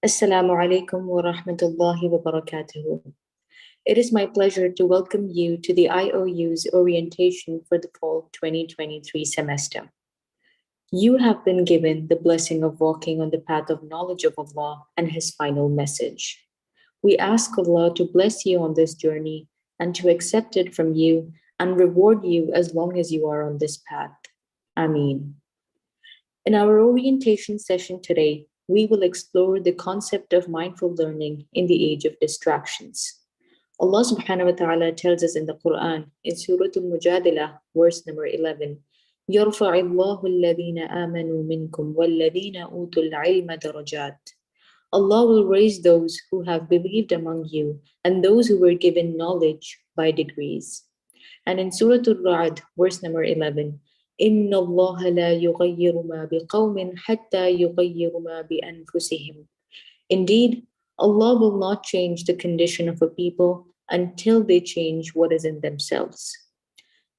Assalamu alaikum wa rahmatullahi wa barakatuhu. It is my pleasure to welcome you to the IOU's orientation for the fall 2023 semester. You have been given the blessing of walking on the path of knowledge of Allah and His final message. We ask Allah to bless you on this journey and to accept it from you and reward you as long as you are on this path. Ameen. In our orientation session today, we will explore the concept of mindful learning in the age of distractions. Allah subhanahu wa ta'ala tells us in the Quran, in Surah Al-Mujadilah, verse number 11, يَرْفَعِ اللَّهُ الَّذِينَ آمَنُوا مِنْكُمْ وَالَّذِينَ أُوتُوا الْعِلْمَ دَرَجَاتٍ. Allah will raise those who have believed among you and those who were given knowledge by degrees. And in Surah Al-Ra'd, verse number 11, إِنَّ اللَّهَ لَا يُغَيِّرُ مَا بِقَوْمٍ حَتَّى يُغَيِّرُ مَا بِأَنفُسِهِمْ. Indeed, Allah will not change the condition of a people until they change what is in themselves.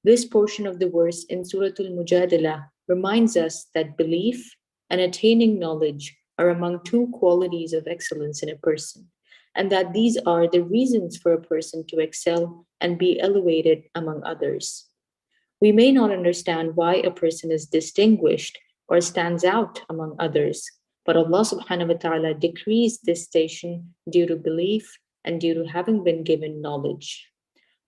This portion of the verse in Surah Al-Mujadilah reminds us that belief and attaining knowledge are among two qualities of excellence in a person, and that these are the reasons for a person to excel and be elevated among others. We may not understand why a person is distinguished or stands out among others, but Allah subhanahu wa ta'ala decrees this station due to belief and due to having been given knowledge.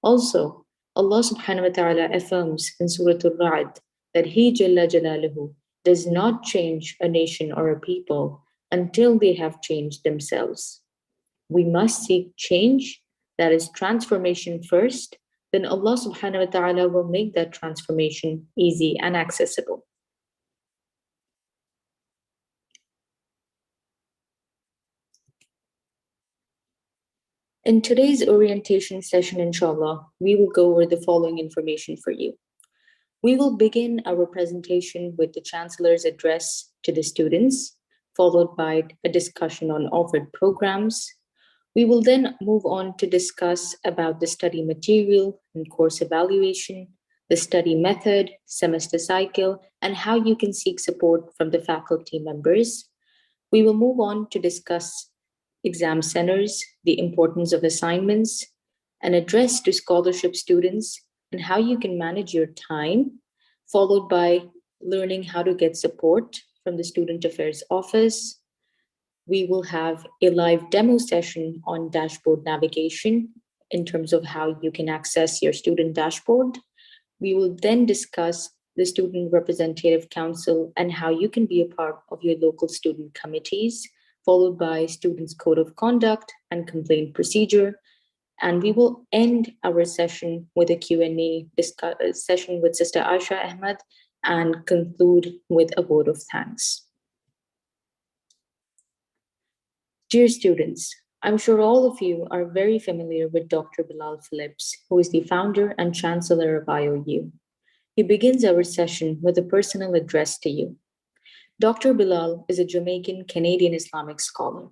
Also, Allah subhanahu wa ta'ala affirms in Surah Al-Ra'd that He Jalla Jalaluhu does not change a nation or a people until they have changed themselves. We must seek change, that is transformation first, then Allah subhanahu wa ta'ala will make that transformation easy and accessible. In today's orientation session, inshallah, we will go over the following information for you. We will begin our presentation with the Chancellor's address to the students, followed by a discussion on offered programs. We will then move on to discuss about the study material and course evaluation, the study method, semester cycle, and how you can seek support from the faculty members. We will move on to discuss exam centers, the importance of assignments, an address to scholarship students, and how you can manage your time, followed by learning how to get support from the Student Affairs Office. We will have a live demo session on dashboard navigation in terms of how you can access your student dashboard. We will then discuss the Student Representative Council and how you can be a part of your local student committees, followed by Students' Code of Conduct and Complaint Procedure. And we will end our session with a Q&A session with Sister Aisha Ahmed and conclude with a vote of thanks. Dear students, I'm sure all of you are very familiar with Dr. Bilal Phillips, who is the founder and chancellor of IOU. He begins our session with a personal address to you. Dr. Bilal is a Jamaican-Canadian Islamic scholar.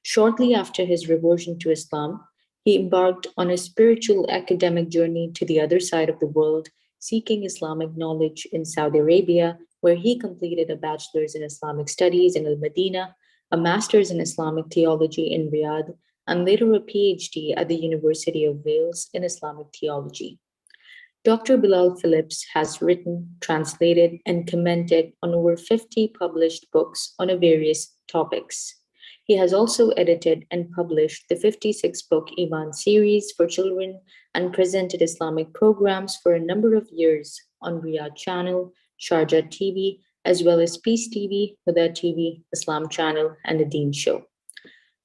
Shortly after his reversion to Islam, he embarked on a spiritual academic journey to the other side of the world, seeking Islamic knowledge in Saudi Arabia, where he completed a bachelor's in Islamic studies in Al-Madinah, a master's in Islamic theology in Riyadh, and later a PhD at the University of Wales in Islamic theology. Dr. Bilal Phillips has written, translated, and commented on over 50 published books on various topics. He has also edited and published the 56-book Iman series for children and presented Islamic programs for a number of years on Riyadh Channel, Sharjah TV, as well as Peace TV, Huda TV, Islam Channel, and the Deen Show.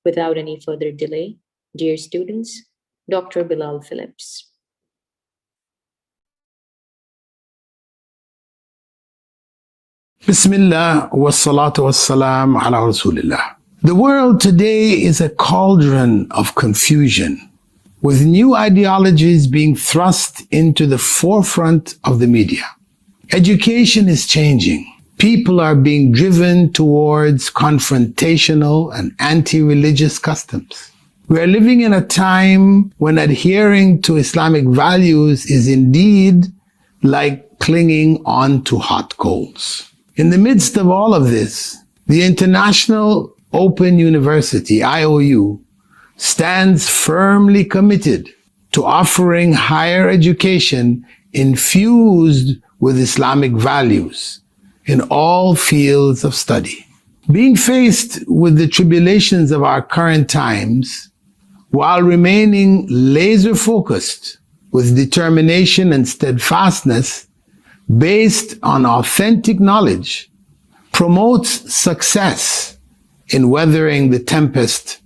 Without any further delay, dear students, Dr. Bilal Phillips. Bismillah wa salatu wa salam ala Rasulillah. The world today is a cauldron of confusion, with new ideologies being thrust into the forefront of the media. Education is changing. People are being driven towards confrontational and anti-religious customs. We are living in a time when adhering to Islamic values is indeed like clinging on to hot coals. In the midst of all of this, the international Open University, IOU, stands firmly committed to offering higher education infused with Islamic values in all fields of study. Being faced with the tribulations of our current times, while remaining laser focused with determination and steadfastness based on authentic knowledge, promotes success in weathering the tempest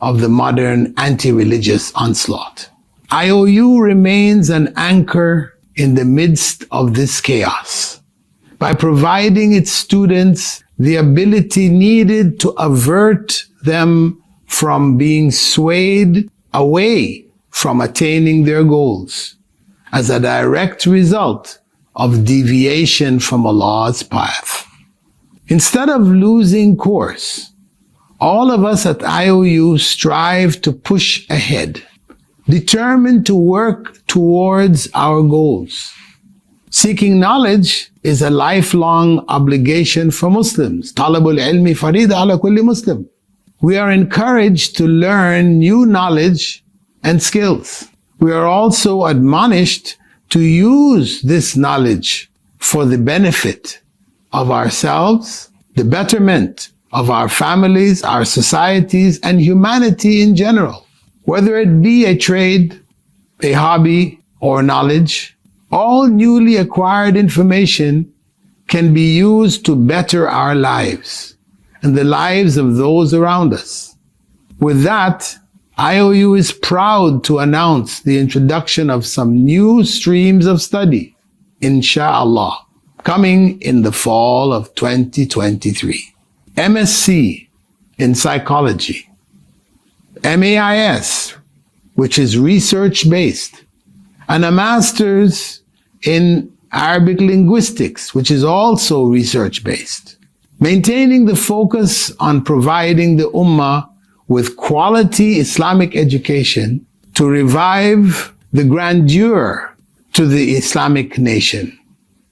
of the modern anti-religious onslaught. IOU remains an anchor in the midst of this chaos by providing its students the ability needed to avert them from being swayed away from attaining their goals as a direct result of deviation from Allah's path. Instead of losing course, all of us at IOU strive to push ahead, determined to work towards our goals. Seeking knowledge is a lifelong obligation for Muslims. Talabul ilmi farida ala kulli Muslim. We are encouraged to learn new knowledge and skills. We are also admonished to use this knowledge for the benefit of ourselves, the betterment of our families, our societies, and humanity in general. Whether it be a trade, a hobby, or knowledge, all newly acquired information can be used to better our lives and the lives of those around us. With that, IOU is proud to announce the introduction of some new streams of study, inshallah, coming in the fall of 2023. MSc in Psychology, MAIS, which is research-based, and a Master's in Arabic Linguistics, which is also research-based. Maintaining the focus on providing the Ummah with quality Islamic education to revive the grandeur to the Islamic nation.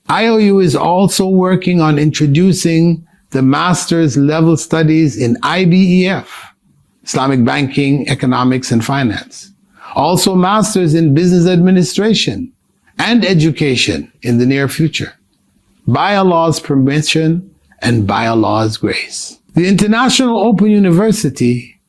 IOU is also working on introducing the Master's level studies in IBEF, Islamic Banking, Economics, and Finance. Also Masters in Business Administration and Education in the near future, by Allah's permission and by Allah's grace. The International Open University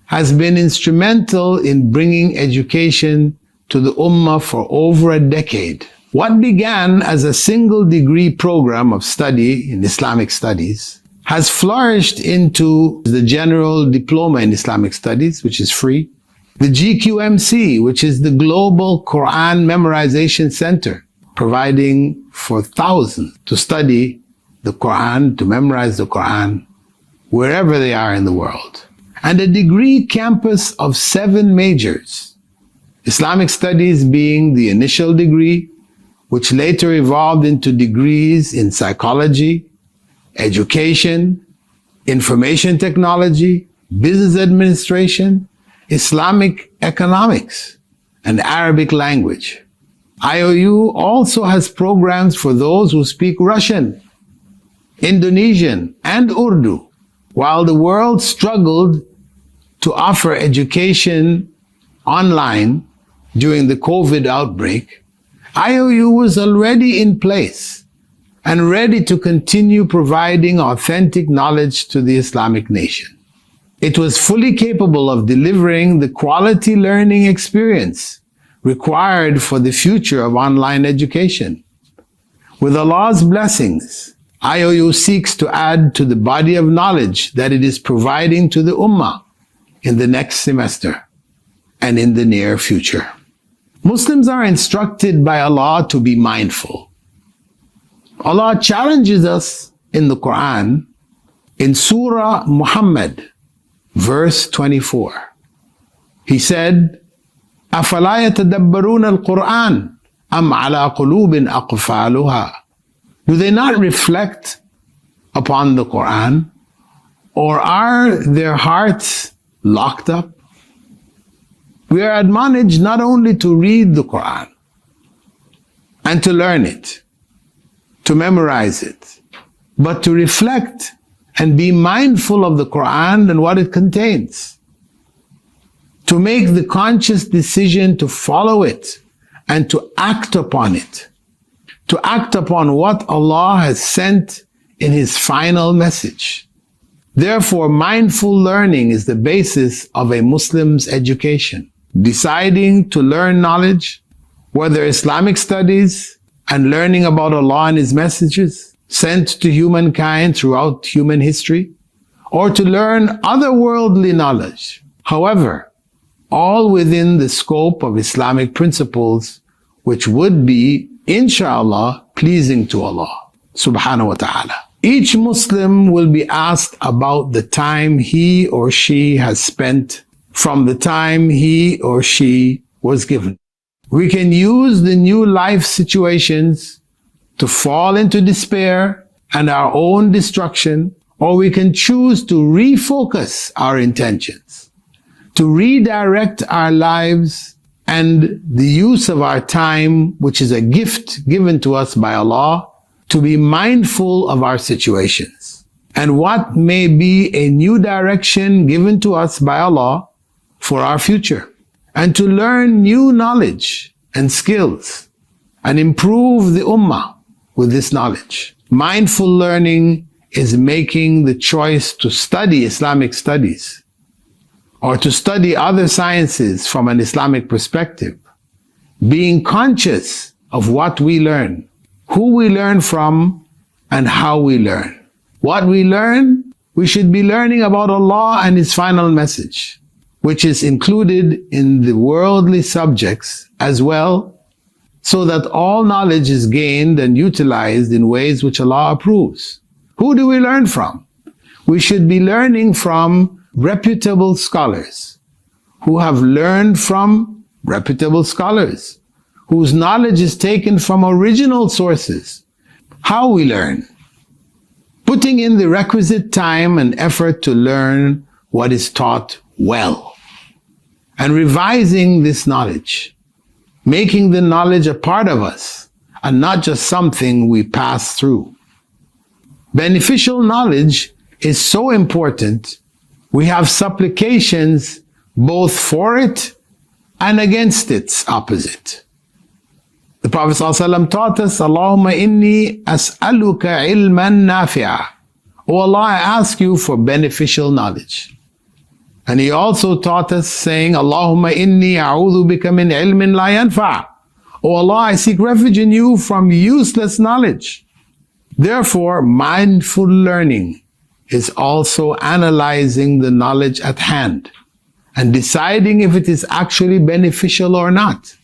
has been instrumental in bringing education to the Ummah for over a decade. What began as a single degree program of study in Islamic studies has flourished into the General Diploma in Islamic Studies, which is free, the GQMC, which is the Global Quran Memorization Center, providing for thousands to study the Quran, to memorize the Quran, wherever they are in the world. And a degree campus of 7 majors, Islamic Studies being the initial degree, which later evolved into degrees in psychology, education, information technology, business administration, Islamic economics, and Arabic language. IOU also has programs for those who speak Russian, Indonesian, and Urdu. While the world struggled to offer education online during the COVID outbreak, IOU was already in place and ready to continue providing authentic knowledge to the Islamic nation. It was fully capable of delivering the quality learning experience required for the future of online education. With Allah's blessings, IOU seeks to add to the body of knowledge that it is providing to the Ummah in the next semester and in the near future. Muslims are instructed by Allah to be mindful. Allah challenges us in the Quran in Surah Muhammad, verse 24. He said, أَفَلَا يَتَدَبَّرُونَ الْقُرْآنَ أَمْ عَلَى قُلُوبٍ أَقْفَالُهَا. Do they not reflect upon the Quran, or are their hearts locked up? We are admonished not only to read the Quran and to learn it, to memorize it, but to reflect and be mindful of the Quran and what it contains. To make the conscious decision to follow it and to act upon it. To act upon what Allah has sent in His final message. Therefore, mindful learning is the basis of a Muslim's education. Deciding to learn knowledge, whether Islamic studies and learning about Allah and His messages sent to humankind throughout human history, or to learn otherworldly knowledge. However, all within the scope of Islamic principles, which would be, inshallah, pleasing to Allah subhanahu wa ta'ala. Each Muslim will be asked about the time he or she has spent from the time he or she was given. We can use the new life situations to fall into despair and our own destruction, or we can choose to refocus our intentions, to redirect our lives and the use of our time, which is a gift given to us by Allah, to be mindful of our situations and what may be a new direction given to us by Allah for our future, and to learn new knowledge and skills and improve the ummah with this knowledge. Mindful learning is making the choice to study Islamic studies or to study other sciences from an Islamic perspective, being conscious of what we learn, who we learn from, and how we learn. What we learn, we should be learning about Allah and His final message, which is included in the worldly subjects as well, so that all knowledge is gained and utilized in ways which Allah approves. Who do we learn from? We should be learning from reputable scholars who have learned from reputable scholars, whose knowledge is taken from original sources. How we learn? Putting in the requisite time and effort to learn what is taught well, and revising this knowledge, making the knowledge a part of us and not just something we pass through. Beneficial knowledge is so important. We have supplications both for it and against its opposite. The Prophet ﷺ taught us, Allahumma inni as'aluka ilman nafi'a. O Allah, I ask you for beneficial knowledge. And He also taught us saying, Allahumma inni a'udhu bika min ilmin la yanfa'. O Allah, I seek refuge in you from useless knowledge. Therefore, mindful learning is also analyzing the knowledge at hand and deciding if it is actually beneficial or not,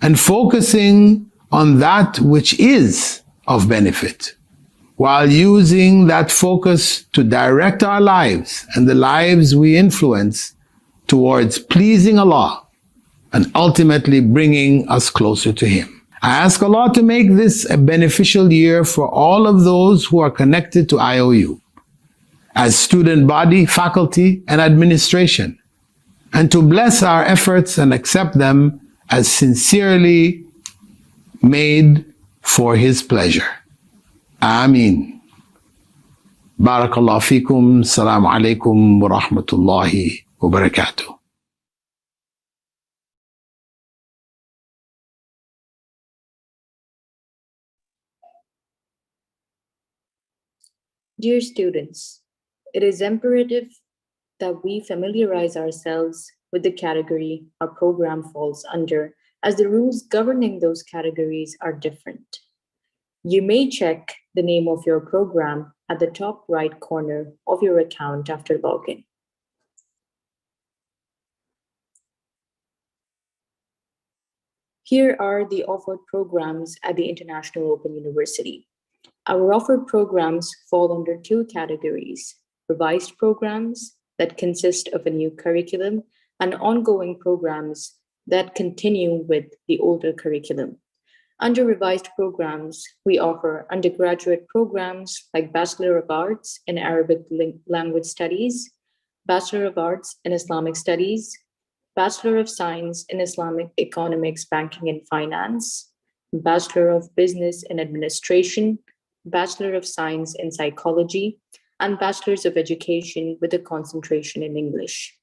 and focusing on that which is of benefit, while using that focus to direct our lives and the lives we influence towards pleasing Allah and ultimately bringing us closer to Him. I ask Allah to make this a beneficial year for all of those who are connected to IOU, as student body, faculty, and administration, and to bless our efforts and accept them as sincerely made for His pleasure. Ameen. Barakallahu feekum. Assalamu alaikum wa rahmatullahi wa barakatuh. Dear students, it is imperative that we familiarize ourselves with the category our program falls under, as the rules governing those categories are different. You may check the name of your program at the top right corner of your account after login. Here are the offered programs at the International Open University. Our offered programs fall under two categories: revised programs that consist of a new curriculum and ongoing programs that continue with the older curriculum. Under revised programs, we offer undergraduate programs like Bachelor of Arts in Arabic Language Studies, Bachelor of Arts in Islamic Studies, Bachelor of Science in Islamic Economics, Banking and Finance, Bachelor of Business and Administration, Bachelor of Science in Psychology, and Bachelor's of Education with a concentration in English.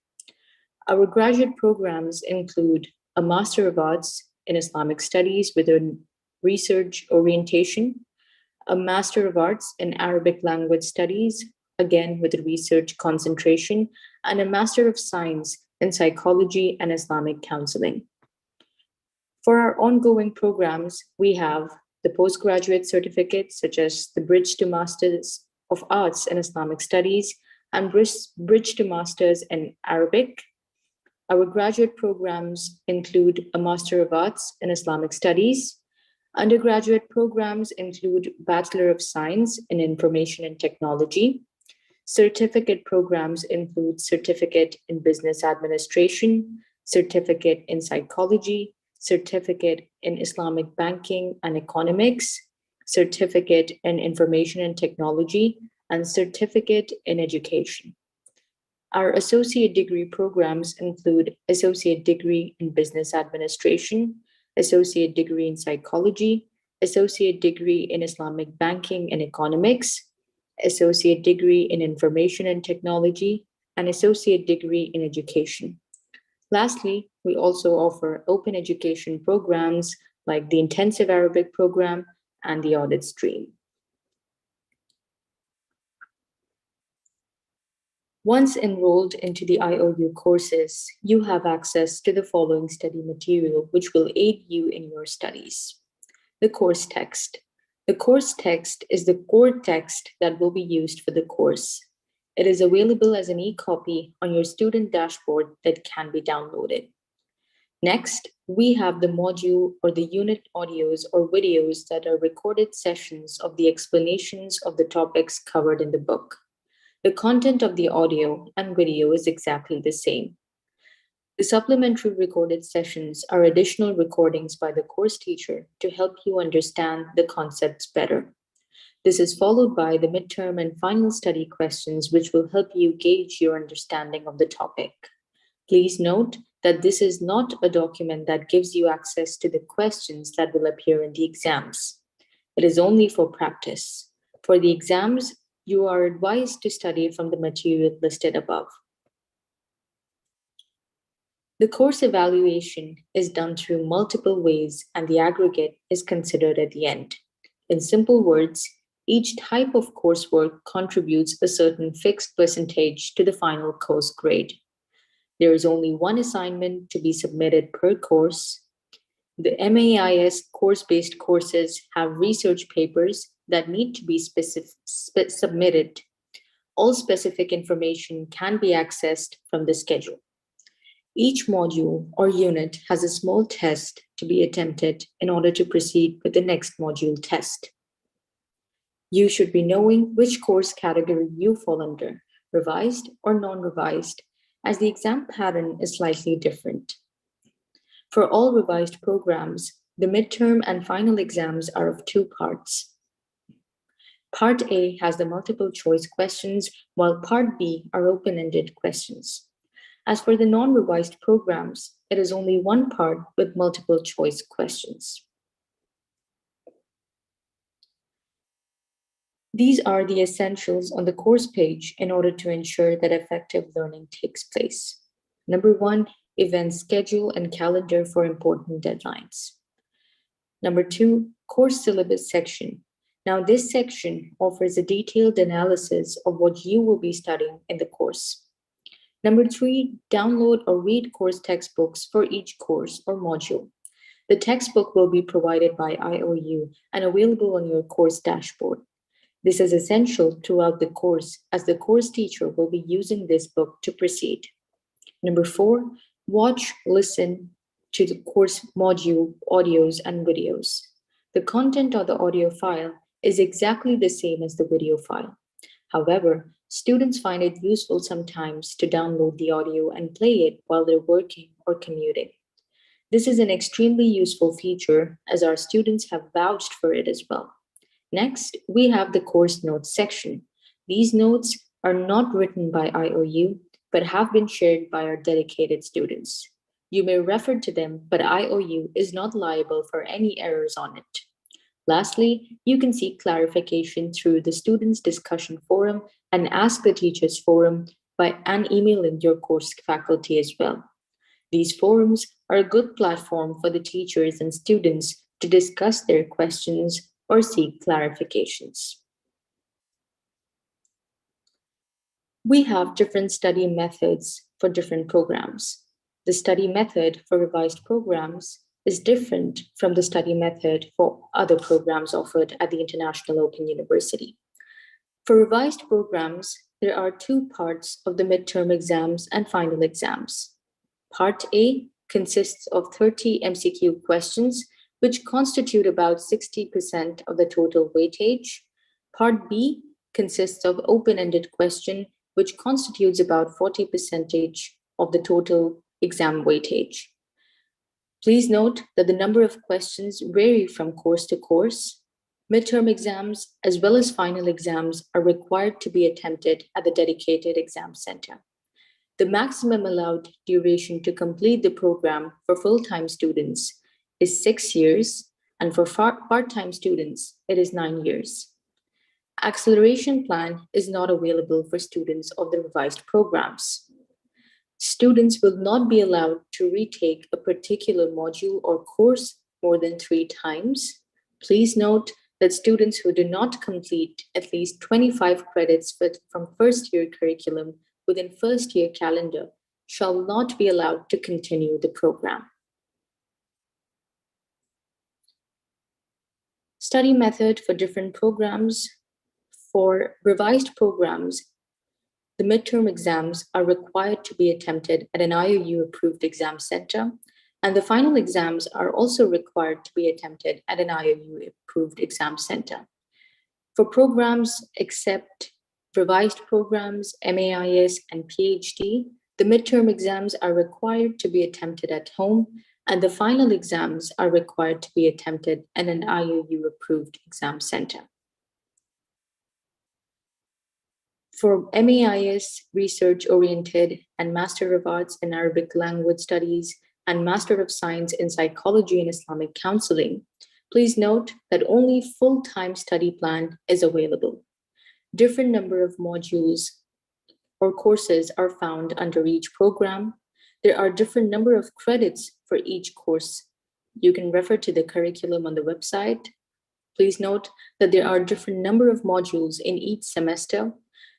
Our graduate programs include a Master of Arts in Islamic Studies with a research orientation, a Master of Arts in Arabic Language Studies, again with a research concentration, and a Master of Science in Psychology and Islamic Counseling. For our ongoing programs, we have the postgraduate certificates such as the Bridge to Masters of Arts in Islamic Studies and Bridge to Masters in Arabic. Our graduate programs include a Master of Arts in Islamic Studies. Undergraduate programs include Bachelor of Science in Information and Technology. Certificate programs include Certificate in Business Administration, Certificate in Psychology, Certificate in Islamic Banking and Economics, Certificate in Information and Technology, and Certificate in Education. Our associate degree programs include Associate Degree in Business Administration, Associate Degree in Psychology, Associate Degree in Islamic Banking and Economics, Associate Degree in Information and Technology, and Associate Degree in Education. Lastly, we also offer open education programs like the Intensive Arabic Program and the Audit Stream. Once enrolled into the IOU courses, you have access to the following study material, which will aid you in your studies. The course text. The course text is the core text that will be used for the course. It is available as an e-copy on your student dashboard that can be downloaded. Next, we have the module or the unit audios or videos that are recorded sessions of the explanations of the topics covered in the book. The content of the audio and video is exactly the same. The supplementary recorded sessions are additional recordings by the course teacher to help you understand the concepts better. This is followed by the midterm and final study questions, which will help you gauge your understanding of the topic. Please note that this is not a document that gives you access to the questions that will appear in the exams. It is only for practice. For the exams, you are advised to study from the material listed above. The course evaluation is done through multiple ways, and the aggregate is considered at the end. In simple words, each type of coursework contributes a certain fixed percentage to the final course grade. There is only one assignment to be submitted per course. The MAIS course-based courses have research papers that need to be submitted. All specific information can be accessed from the schedule. Each module or unit has a small test to be attempted in order to proceed with the next module test. You should be knowing which course category you fall under, revised or non-revised, as the exam pattern is slightly different. For all revised programs, the midterm and final exams are of two parts. Part A has the multiple choice questions, while Part B are open-ended questions. As for the non-revised programs, it is only one part with multiple choice questions. These are the essentials on the course page in order to ensure that effective learning takes place. Number 1, event schedule and calendar for important deadlines. Number 2, course syllabus section. Now this section offers a detailed analysis of what you will be studying in the course. Number 3, download or read course textbooks for each course or module. The textbook will be provided by IOU and available on your course dashboard. This is essential throughout the course, as the course teacher will be using this book to proceed. Number 4, watch, listen to the course module audios and videos. The content of the audio file is exactly the same as the video file. However, students find it useful sometimes to download the audio and play it while they're working or commuting. This is an extremely useful feature, as our students have vouched for it as well. Next, we have the course notes section. These notes are not written by IOU, but have been shared by our dedicated students. You may refer to them, but IOU is not liable for any errors on it. Lastly, you can seek clarification through the Students' Discussion Forum and Ask the Teachers forum and emailing your course faculty as well. These forums are a good platform for the teachers and students to discuss their questions or seek clarifications. We have different study methods for different programs. The study method for revised programs is different from the study method for other programs offered at the International Open University. For revised programs, there are two parts of the midterm exams and final exams. Part A consists of 30 MCQ questions, which constitute about 60% of the total weightage. Part B consists of open-ended question, which constitutes about 40% of the total exam weightage. Please note that the number of questions vary from course to course. Midterm exams as well as final exams are required to be attempted at the dedicated exam center. The maximum allowed duration to complete the program for full-time students is 6 years, and for part-time students, it is 9 years. Acceleration plan is not available for students of the revised programs. Students will not be allowed to retake a particular module or course more than 3 times. Please note that students who do not complete at least 25 credits from first-year curriculum within first-year calendar shall not be allowed to continue the program. Study method for different programs. For revised programs, the midterm exams are required to be attempted at an IOU-approved exam center, and the final exams are also required to be attempted at an IOU-approved exam center. For programs except revised programs, MAIS, and PhD, the midterm exams are required to be attempted at home, and the final exams are required to be attempted at an IOU-approved exam center. For MAIS, research-oriented, and Master of Arts in Arabic Language Studies, and Master of Science in Psychology and Islamic Counseling, please note that only full-time study plan is available. Different number of modules or courses are found under each program. There are different number of credits for each course. You can refer to the curriculum on the website. Please note that there are different number of modules in each semester.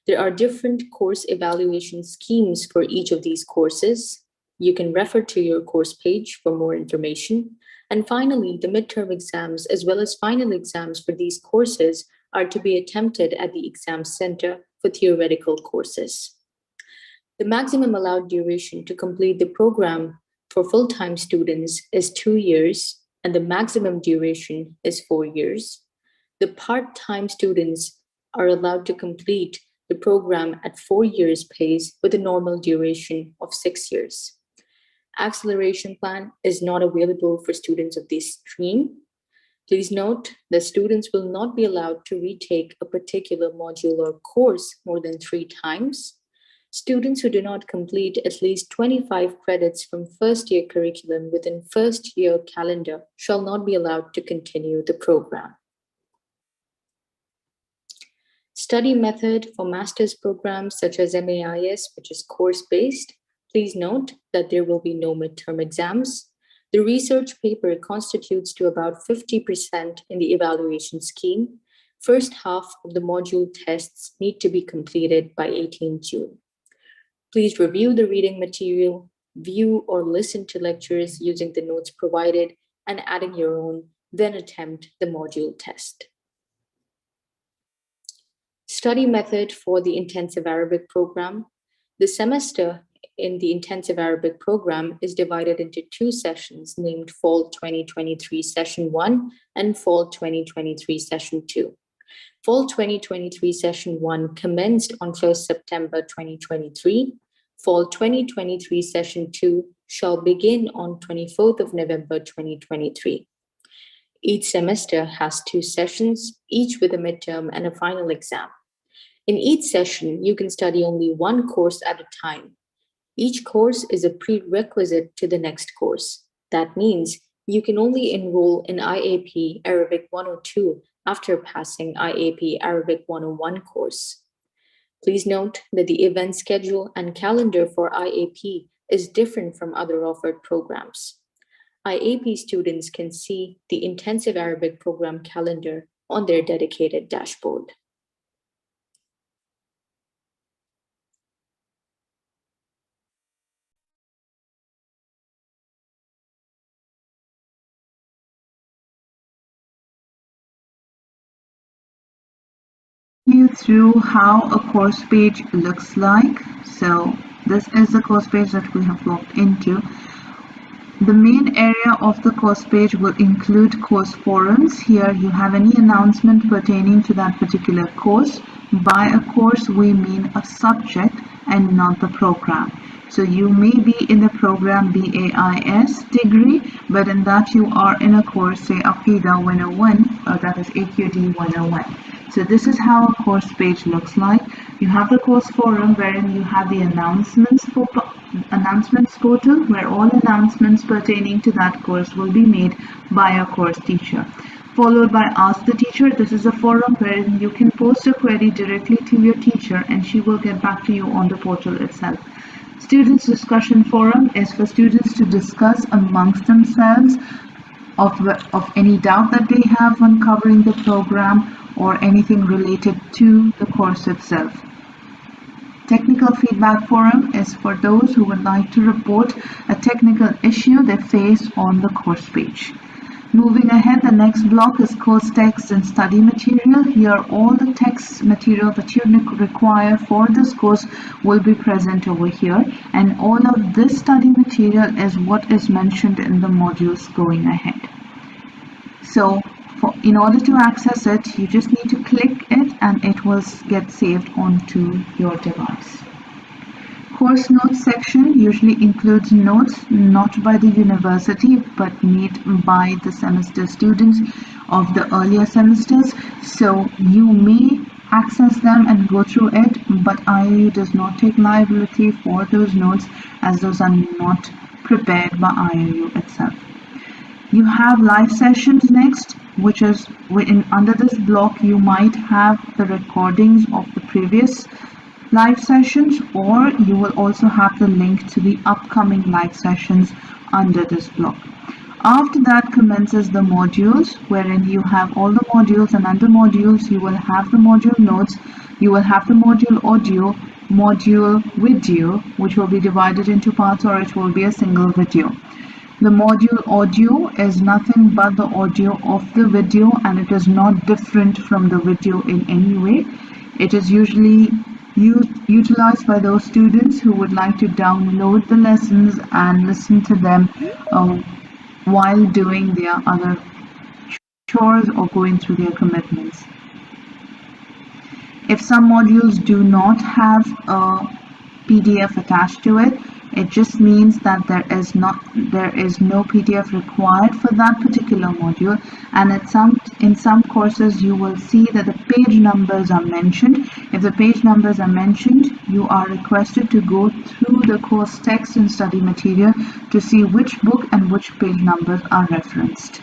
There are different course evaluation schemes for each of these courses. You can refer to your course page for more information. And finally, the midterm exams as well as final exams for these courses are to be attempted at the exam center for theoretical courses. The maximum allowed duration to complete the program for full-time students is 2 years, and the maximum duration is 4 years. The part-time students are allowed to complete the program at 4 years pace with a normal duration of 6 years. Acceleration plan is not available for students of this stream. Please note that students will not be allowed to retake a particular module or course more than 3 times. Students who do not complete at least 25 credits from first-year curriculum within first-year calendar shall not be allowed to continue the program. Study method for master's programs such as MAIS, which is course-based. Please note that there will be no midterm exams. The research paper constitutes to about 50% in the evaluation scheme. First half of the module tests need to be completed by 18 June. Please review the reading material, view or listen to lectures using the notes provided and adding your own, then attempt the module test. Study method for the intensive Arabic program. The semester in the intensive Arabic program is divided into 2 sessions named Fall 2023 Session 1 and Fall 2023 Session 2. Fall 2023 Session 1 commenced on 1st September 2023. Fall 2023 Session 2 shall begin on 24th of November 2023. Each semester has 2 sessions, each with a midterm and a final exam. In each session, you can study only 1 course at a time. Each course is a prerequisite to the next course. That means you can only enroll in IAP Arabic 102 after passing IAP Arabic 101 course. Please note that the event schedule and calendar for IAP is different from other offered programs. IAP students can see the Intensive Arabic program calendar on their dedicated dashboard. You through how a course page looks like. So this is the course page that we have logged into. The main area of the course page will include course forums. Here you have any announcement pertaining to that particular course. By a course we mean a subject and not the program. So you may be in the program BAIS degree, but in that you are in a course, say Aqidah 101, or that is AQD 101. So this is how a course page looks like. You have the course forum wherein you have the announcements portal where all announcements pertaining to that course will be made by a course teacher. Followed by Ask the Teacher. This is a forum wherein you can post a query directly to your teacher and she will get back to you on the portal itself. Students Discussion Forum is for students to discuss amongst themselves of any doubt that they have when covering the program or anything related to the course itself. Technical Feedback Forum is for those who would like to report a technical issue they face on the course page. Moving ahead, the next block is course text and study material. Here all the text material that you require for this course will be present over here, and all of this study material is what is mentioned in the modules going ahead. So in order to access it, you just need to click it and it will get saved onto your device. Course notes section usually includes notes not by the university but made by the semester students of the earlier semesters. So you may access them and go through it, but IOU does not take liability for those notes as those are not prepared by IOU itself. You have live sessions next, which is under this block you might have the recordings of the previous live sessions, or you will also have the link to the upcoming live sessions under this block. After that commences the modules, wherein you have all the modules, and under modules you will have the module notes, you will have the module audio, module video, which will be divided into parts, or it will be a single video. The module audio is nothing but the audio of the video, and it is not different from the video in any way. It is usually utilized by those students who would like to download the lessons and listen to them while doing their other chores or going through their commitments. If some modules do not have a PDF attached to it, it just means that there is no PDF required for that particular module, and in some courses you will see that the page numbers are mentioned. If the page numbers are mentioned, you are requested to go through the course text and study material to see which book and which page numbers are referenced.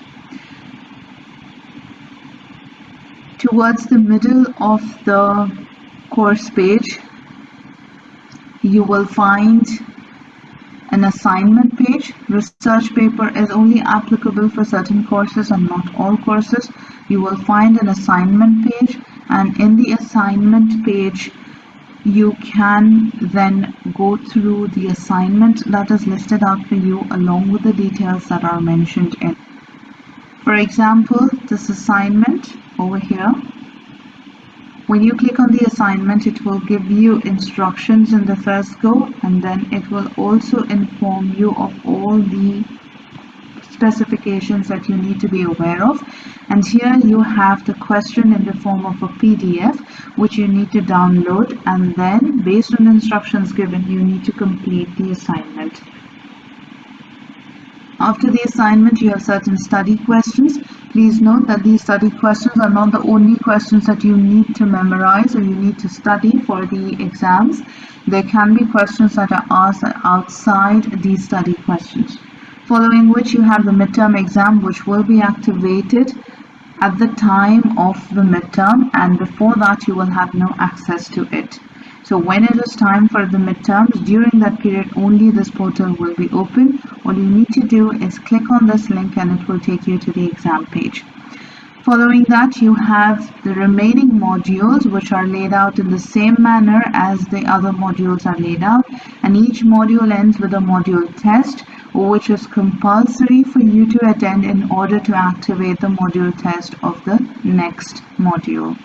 Towards the middle of the course page, you will find an assignment page. Research paper is only applicable for certain courses and not all courses. You will find an assignment page, and in the assignment page you can then go through the assignment that is listed out for you along with the details that are mentioned in. For example, this assignment over here, when you click on the assignment, it will give you instructions in the first go, and then it will also inform you of all the specifications that you need to be aware of. And here you have the question in the form of a PDF, which you need to download, and then based on the instructions given, you need to complete the assignment. After the assignment, you have certain study questions. Please note that these study questions are not the only questions that you need to memorize or you need to study for the exams. There can be questions that are asked outside these study questions. Following which you have the midterm exam, which will be activated at the time of the midterm, and before that you will have no access to it. So when it is time for the midterms, during that period only this portal will be open. All you need to do is click on this link and it will take you to the exam page. Following that, you have the remaining modules which are laid out in the same manner as the other modules are laid out, and each module ends with a module test which is compulsory for you to attend in order to activate the module test of the next module.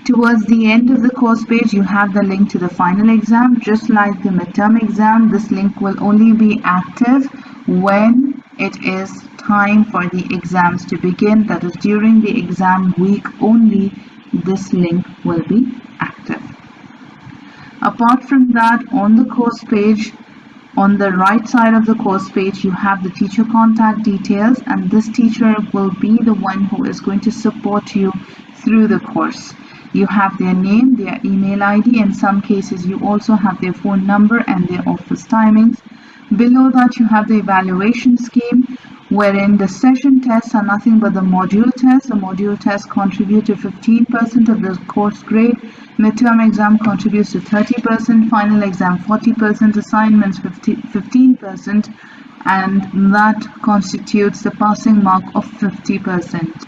Towards the end of the course page, you have the link to the final exam. Just like the midterm exam, this link will only be active when it is time for the exams to begin. That is during the exam week only, this link will be active. Apart from that, on the course page, on the right side of the course page, you have the teacher contact details, and this teacher will be the one who is going to support you through the course. You have their name, their email ID. In some cases, you also have their phone number and their office timings. Below that, you have the evaluation scheme, wherein the session tests are nothing but the module tests. The module tests contribute to 15% of the course grade. Midterm exam contributes to 30%, final exam 40%, assignments 15%, and that constitutes the passing mark of 50%.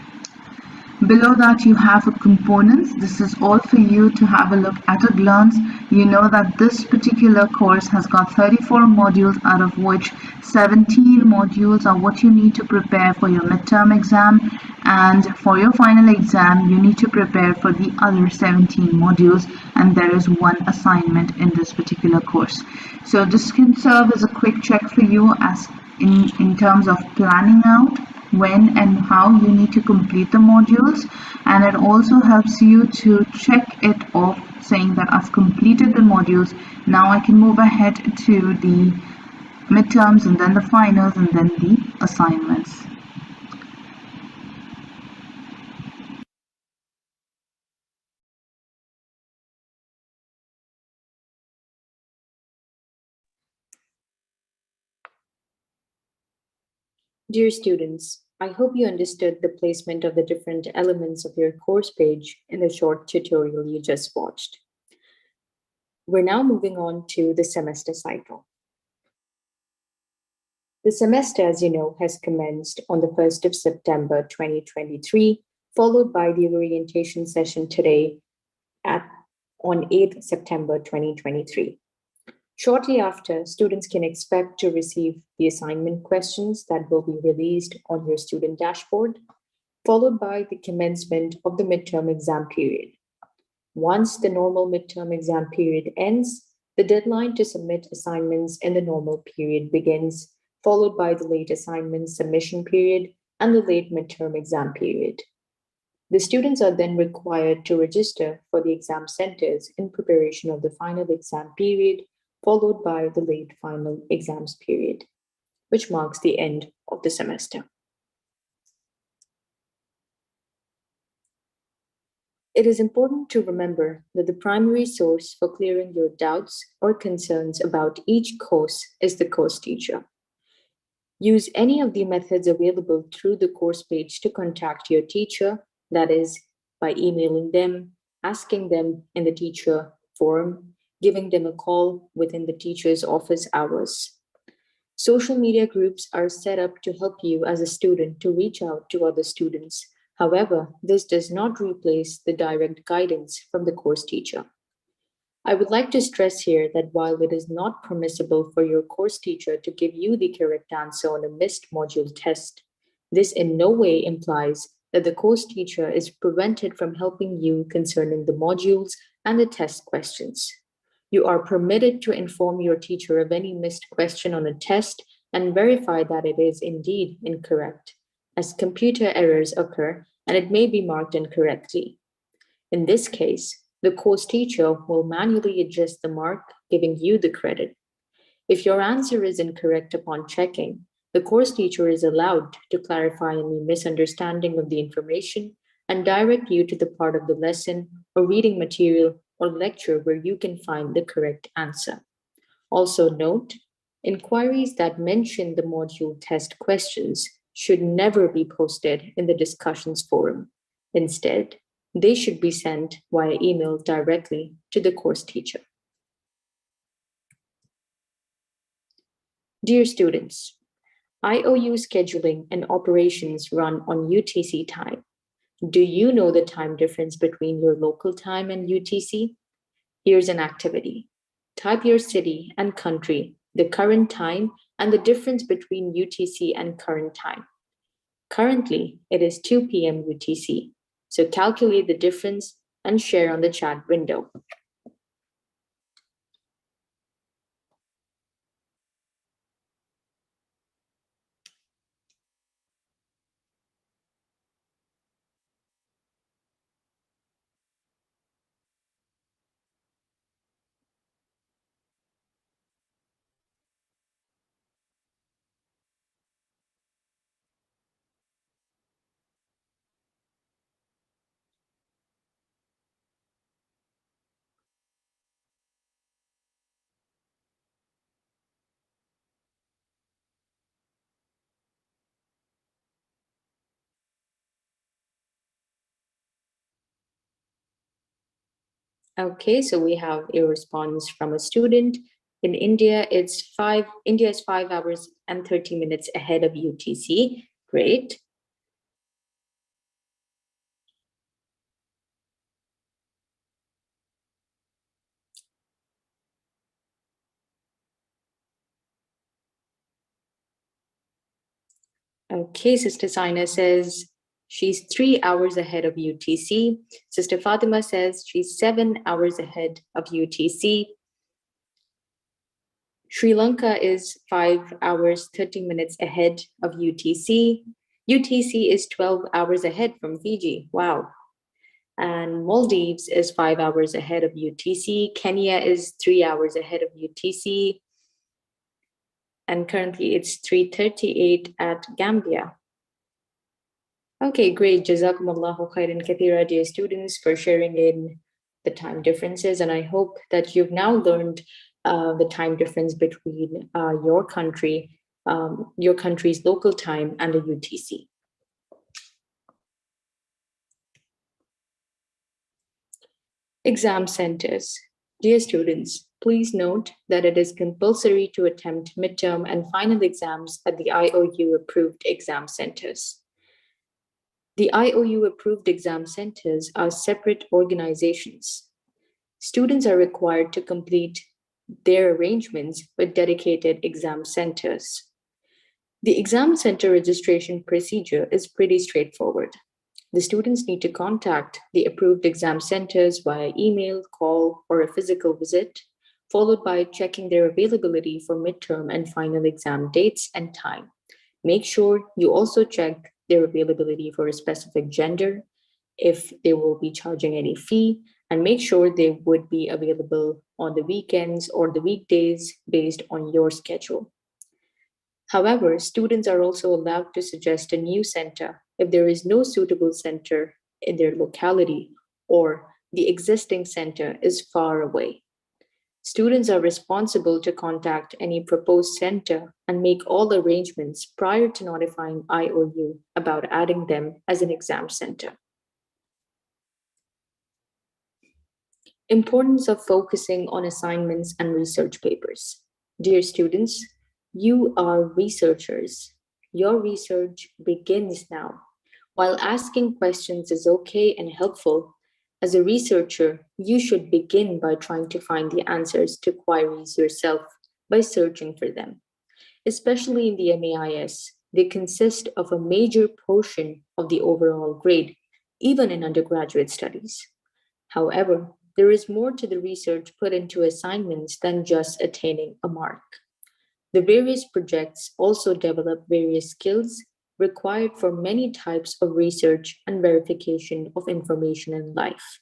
Below that, you have components. This is all for you to have a look at a glance. You know that this particular course has got 34 modules, out of which 17 modules are what you need to prepare for your midterm exam, and for your final exam you need to prepare for the other 17 modules, and there is one assignment in this particular course. So this can serve as a quick check for you as in terms of planning out when and how you need to complete the modules, and it also helps you to check it off saying that I've completed the modules. Now I can move ahead to the midterms and then the finals and then the assignments. Dear students, I hope you understood the placement of the different elements of your course page in the short tutorial you just watched. We're now moving on to the semester cycle. The semester, as you know, has commenced on the 1st of September 2023, followed by the orientation session today on 8th September 2023. Shortly after, students can expect to receive the assignment questions that will be released on your student dashboard, followed by the commencement of the midterm exam period. Once the normal midterm exam period ends, the deadline to submit assignments in the normal period begins, followed by the late assignment submission period and the late midterm exam period. The students are then required to register for the exam centers in preparation of the final exam period, followed by the late final exams period, which marks the end of the semester. It is important to remember that the primary source for clearing your doubts or concerns about each course is the course teacher. Use any of the methods available through the course page to contact your teacher, that is, by emailing them, asking them in the teacher forum, giving them a call within the teacher's office hours. Social media groups are set up to help you as a student to reach out to other students. However, this does not replace the direct guidance from the course teacher. I would like to stress here that while it is not permissible for your course teacher to give you the correct answer on a missed module test, this in no way implies that the course teacher is prevented from helping you concerning the modules and the test questions. You are permitted to inform your teacher of any missed question on a test and verify that it is indeed incorrect, as computer errors occur and it may be marked incorrectly. In this case, the course teacher will manually adjust the mark, giving you the credit. If your answer is incorrect upon checking, the course teacher is allowed to clarify any misunderstanding of the information and direct you to the part of the lesson or reading material or lecture where you can find the correct answer. Also note, inquiries that mention the module test questions should never be posted in the discussions forum. Instead, They should be sent via email directly to the course teacher. Dear students, IOU scheduling and operations run on UTC time. Do you know the time difference between your local time and UTC? Here's an activity. Type your city and country, the current time, and the difference between UTC and current time. Currently, it is 2 p.m. UTC, so calculate the difference and share on the chat window. Okay, so we have a response from a student. In India, India is 5 hours and 30 minutes ahead of UTC. Great. Okay, Sister Saina says she's 3 hours ahead of UTC. Sister Fatima says she's 7 hours ahead of UTC. Sri Lanka is 5 hours, 30 minutes ahead of UTC. UTC is 12 hours ahead from Fiji. Wow. And Maldives is 5 hours ahead of UTC. Kenya is 3 hours ahead of UTC. And currently it's 3:38 at Gambia. Okay, great. Jazakumullahu khairan kathira, dear students, for sharing in the time differences. And I hope that you've now learned the time difference between your country's local time and the UTC. Exam centers. Dear students, please note that it is compulsory to attempt midterm and final exams at the IOU approved exam centers. The IOU approved exam centers are separate organizations. Students are required to complete their arrangements with dedicated exam centers. The exam center registration procedure is pretty straightforward. The students need to contact the approved exam centers via email, call, or a physical visit, followed by checking their availability for midterm and final exam dates and time. Make sure you also check their availability for a specific gender, if they will be charging any fee, and make sure they would be available on the weekends or the weekdays based on your schedule. However, students are also allowed to suggest a new center if there is no suitable center in their locality or the existing center is far away. Students are responsible to contact any proposed center and make all arrangements prior to notifying IOU about adding them as an exam center. Importance of focusing on assignments and research papers. Dear students, you are researchers. Your research begins now. While asking questions is okay and helpful, as a researcher, you should begin by trying to find the answers to queries yourself by searching for them. Especially in the MAIS, they consist of a major portion of the overall grade, even in undergraduate studies. However, there is more to the research put into assignments than just attaining a mark. The various projects also develop various skills required for many types of research and verification of information in life.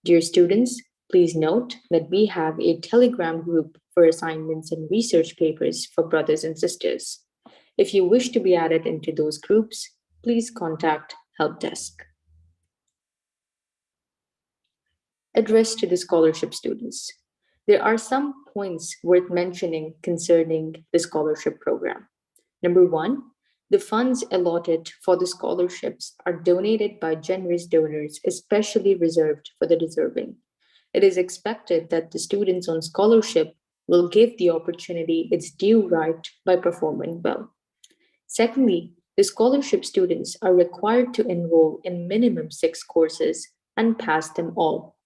Dear students, please note that we have a Telegram group for assignments and research papers for brothers and sisters. If you wish to be added into those groups, please contact Help Desk. Address to the scholarship students. There are some points worth mentioning concerning the scholarship program. Number one, The funds allotted for the scholarships are donated by generous donors, especially reserved for the deserving. It is expected that the students on scholarship will give the opportunity its due right by performing well. Secondly, the scholarship students are required to enroll in minimum 6 courses and pass them all.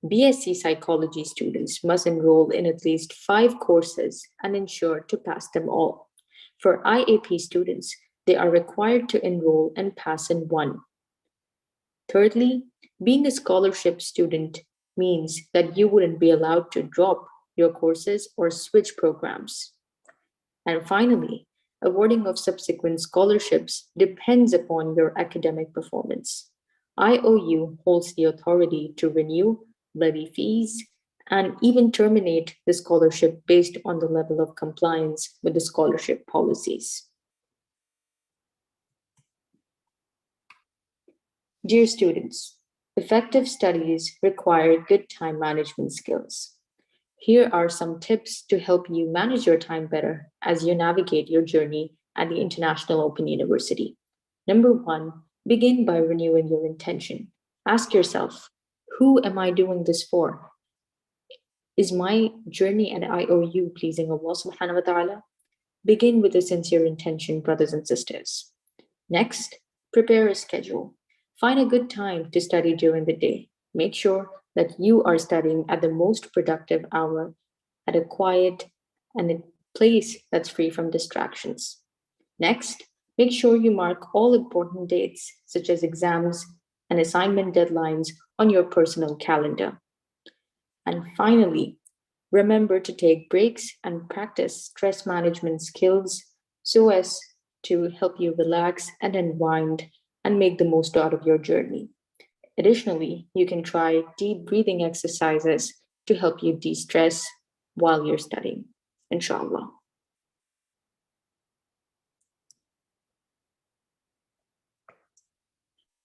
BSc psychology students must enroll in at least 5 courses and ensure to pass them all. For IAP students, they are required to enroll and pass in 1. Thirdly, being a scholarship student means that you wouldn't be allowed to drop your courses or switch programs. And finally, awarding of subsequent scholarships depends upon your academic performance. IOU holds the authority to renew, levy fees, and even terminate the scholarship based on the level of compliance with the scholarship policies. Dear students, effective studies require good time management skills. Here are some tips to help you manage your time better as you navigate your journey at the International Open University. Number 1, begin by renewing your intention. Ask yourself, who am I doing this for? Is my journey at IOU pleasing Allah subhanahu wa ta'ala? Begin with a sincere intention, brothers and sisters. Next, prepare a schedule. Find a good time to study during the day. Make sure that you are studying at the most productive hour, at a quiet and a place that's free from distractions. Next, make sure you mark all important dates, such as exams and assignment deadlines, on your personal calendar. And finally, remember to take breaks and practice stress management skills so as to help you relax and unwind and make the most out of your journey. Additionally, you can try deep breathing exercises to help you de-stress while you're studying, inshallah.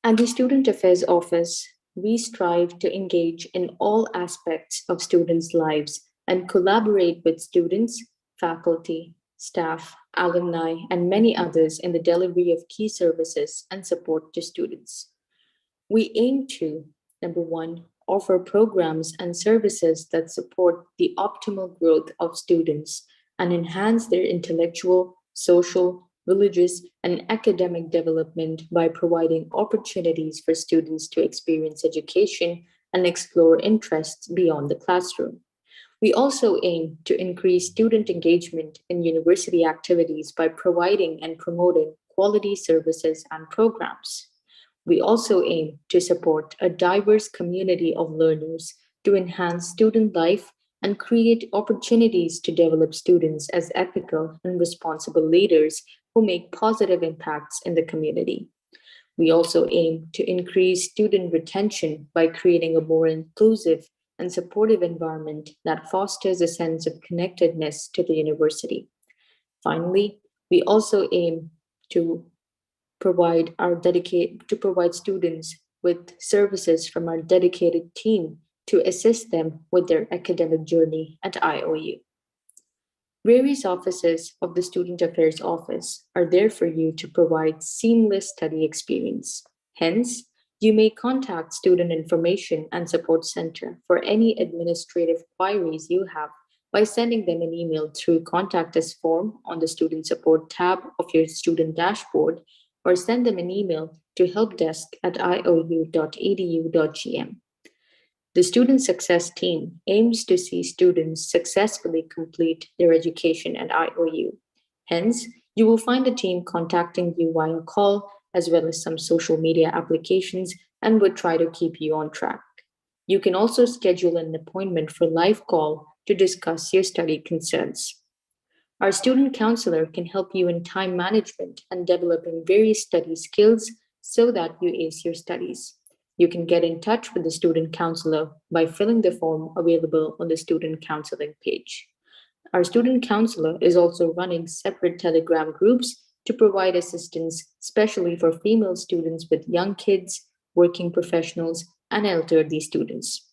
At the Student Affairs Office, we strive to engage in all aspects of students' lives and collaborate with students, faculty, staff, alumni, and many others in the delivery of key services and support to students. We aim to, number 1, offer programs and services that support the optimal growth of students and enhance their intellectual, social, religious, and academic development by providing opportunities for students to experience education and explore interests beyond the classroom. We also aim to increase student engagement in university activities by providing and promoting quality services and programs. We also aim to support a diverse community of learners to enhance student life and create opportunities to develop students as ethical and responsible leaders who make positive impacts in the community. We also aim to increase student retention by creating a more inclusive and supportive environment that fosters a sense of connectedness to the university. Finally, we also aim to provide students with services from our dedicated team to assist them with their academic journey at IOU. Various offices of the Student Affairs Office are there for you to provide seamless study experience. Hence, you may contact Student Information and Support Center for any administrative queries you have by sending them an email through Contact Us form on the Student Support tab of your student dashboard, or send them an email to helpdesk@iou.edu.gm. The Student Success Team aims to see students successfully complete their education at IOU. Hence, you will find the team contacting you via call as well as some social media applications and would try to keep you on track. You can also schedule an appointment for live call to discuss your study concerns. Our student counselor can help you in time management and developing various study skills so that you ace your studies. You can get in touch with the student counselor by filling the form available on the student counseling page. Our student counselor is also running separate Telegram groups to provide assistance, especially for female students with young kids, working professionals, and elderly students.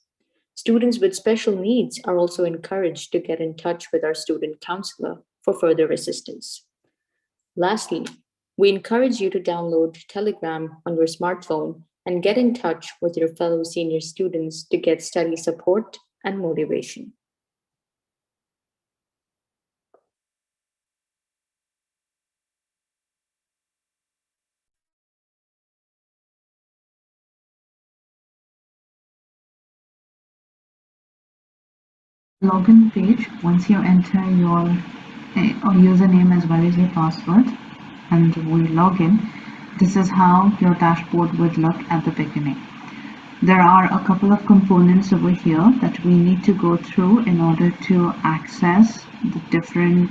Students with special needs are also encouraged to get in touch with our student counselor for further assistance. Lastly, We encourage you to download Telegram on your smartphone and get in touch with your fellow senior students to get study support and motivation. Login page, once you enter your username as well as your password and we log in, this is how your dashboard would look at the beginning. There are a couple of components over here that we need to go through in order to access the different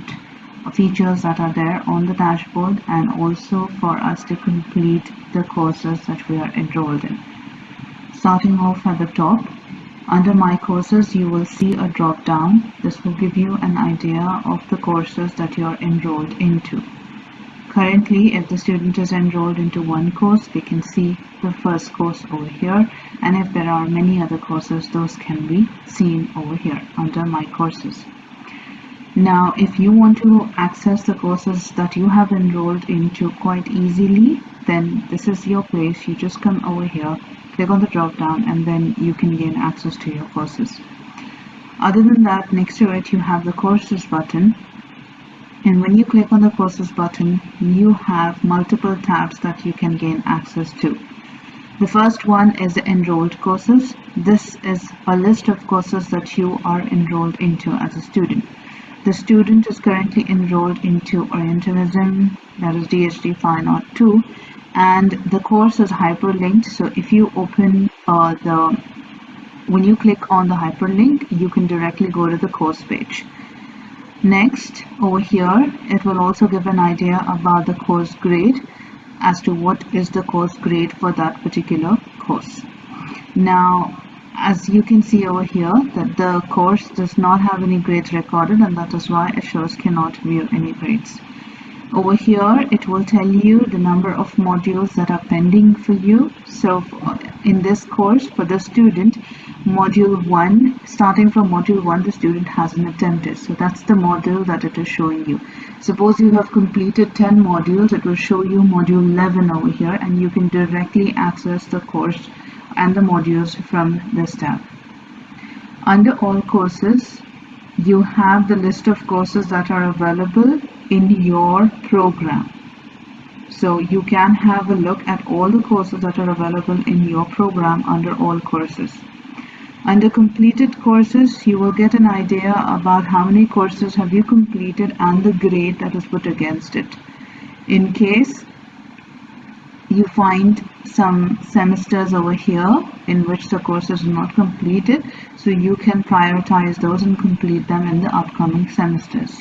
features that are there on the dashboard, and also for us to complete the courses that we are enrolled in. Starting off at the top, under My Courses, you will see a drop down. This will give you an idea of the courses that you are enrolled into. Currently, if the student is enrolled into one course, they can see the first course over here, and if there are many other courses, those can be seen over here under My Courses. Now, if you want to access the courses that you have enrolled into quite easily, then this is your place. You just come over here, click on the drop down, and then you can gain access to your courses. Other than that, next to it you have the courses button, and when you click on the courses button, you have multiple tabs that you can gain access to. The first one is the enrolled courses. This is a list of courses that you are enrolled into as a student. The student is currently enrolled into Orientalism, that is DHD Fine Art 2, and the course is hyperlinked. So if you open when you click on the hyperlink, you can directly go to the course page. Next, over here, it will also give an idea about the course grade as to what is the course grade for that particular course. Now, as you can see over here, that the course does not have any grades recorded, and that is why it shows cannot view any grades. Over here, it will tell you the number of modules that are pending for you. So in this course, for the student, module 1, starting from module 1, the student hasn't attempted. So that's the module that it is showing you. Suppose you have completed 10 modules, it will show you module 11 over here, and you can directly access the course and the modules from this tab. Under all courses, you have the list of courses that are available in your program. So you can have a look at all the courses that are available in your program under all courses. Under completed courses, you will get an idea about how many courses have you completed and the grade that is put against it. In case you find some semesters over here in which the course is not completed, so you can prioritize those and complete them in the upcoming semesters.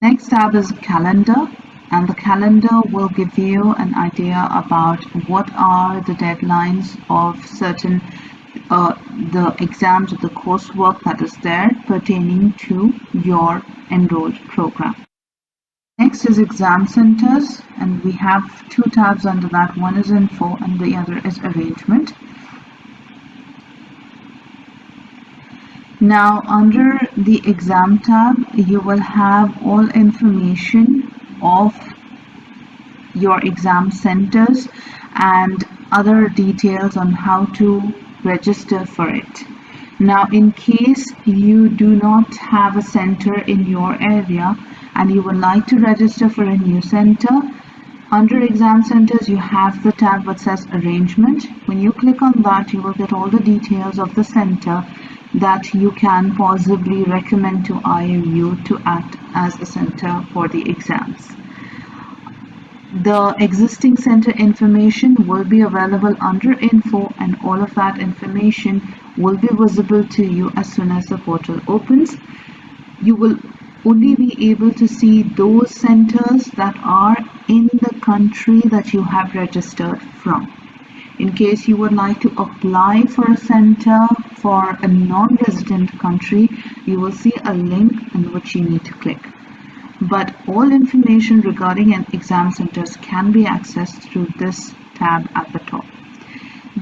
Next tab is calendar, and the calendar will give you an idea about what are the deadlines of certain the exams or the coursework that is there pertaining to your enrolled program. Next is exam centers, and we have two tabs under that. One is info and the other is arrangement. Now under the exam tab, you will have all information of your exam centers and other details on how to register for it. Now in case you do not have a center in your area and you would like to register for a new center, under exam centers you have the tab that says arrangement. When you click on that, you will get all the details of the center that you can possibly recommend to IOU to act as a center for the exams. The existing center information will be available under info, and all of that information will be visible to you as soon as the portal opens. You will only be able to see those centers that are in the country that you have registered from. In case you would like to apply for a center for a non-resident country, you will see a link in which you need to click. But all information regarding exam centers can be accessed through this tab at the top.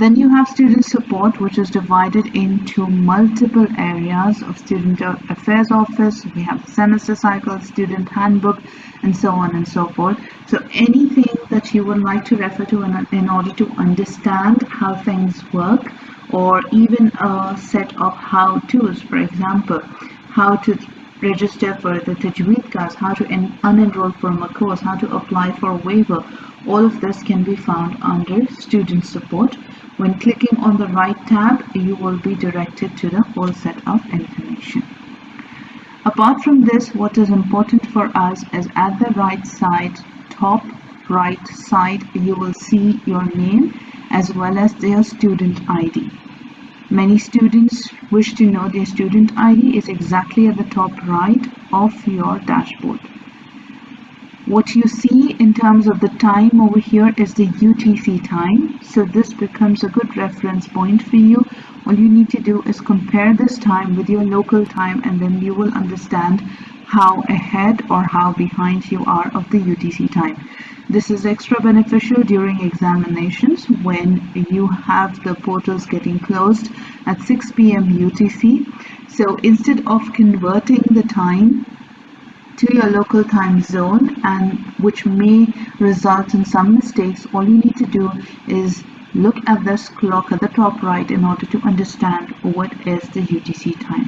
Then you have student support, which is divided into multiple areas of student affairs office. We have semester cycle, student handbook, and so on and so forth. So anything that you would like to refer to in order to understand how things work, or even a set of how-tos, for example, how to register for the Tajweed class, how to unenroll from a course, how to apply for a waiver. All of this can be found under student support. When clicking on the right tab, you will be directed to the whole set of information. Apart from this, what is important for us is at the right side, top right side, you will see your name as well as their student ID. Many students wish to know their student ID is exactly at the top right of your dashboard. What you see in terms of the time over here is the UTC time. So this becomes a good reference point for you. All you need to do is compare this time with your local time, and then you will understand how ahead or how behind you are of the UTC time. This is extra beneficial during examinations when you have the portals getting closed at 6 p.m. UTC. So instead of converting the time to your local time zone, and which may result in some mistakes, all you need to do is look at this clock at the top right in order to understand what is the UTC time.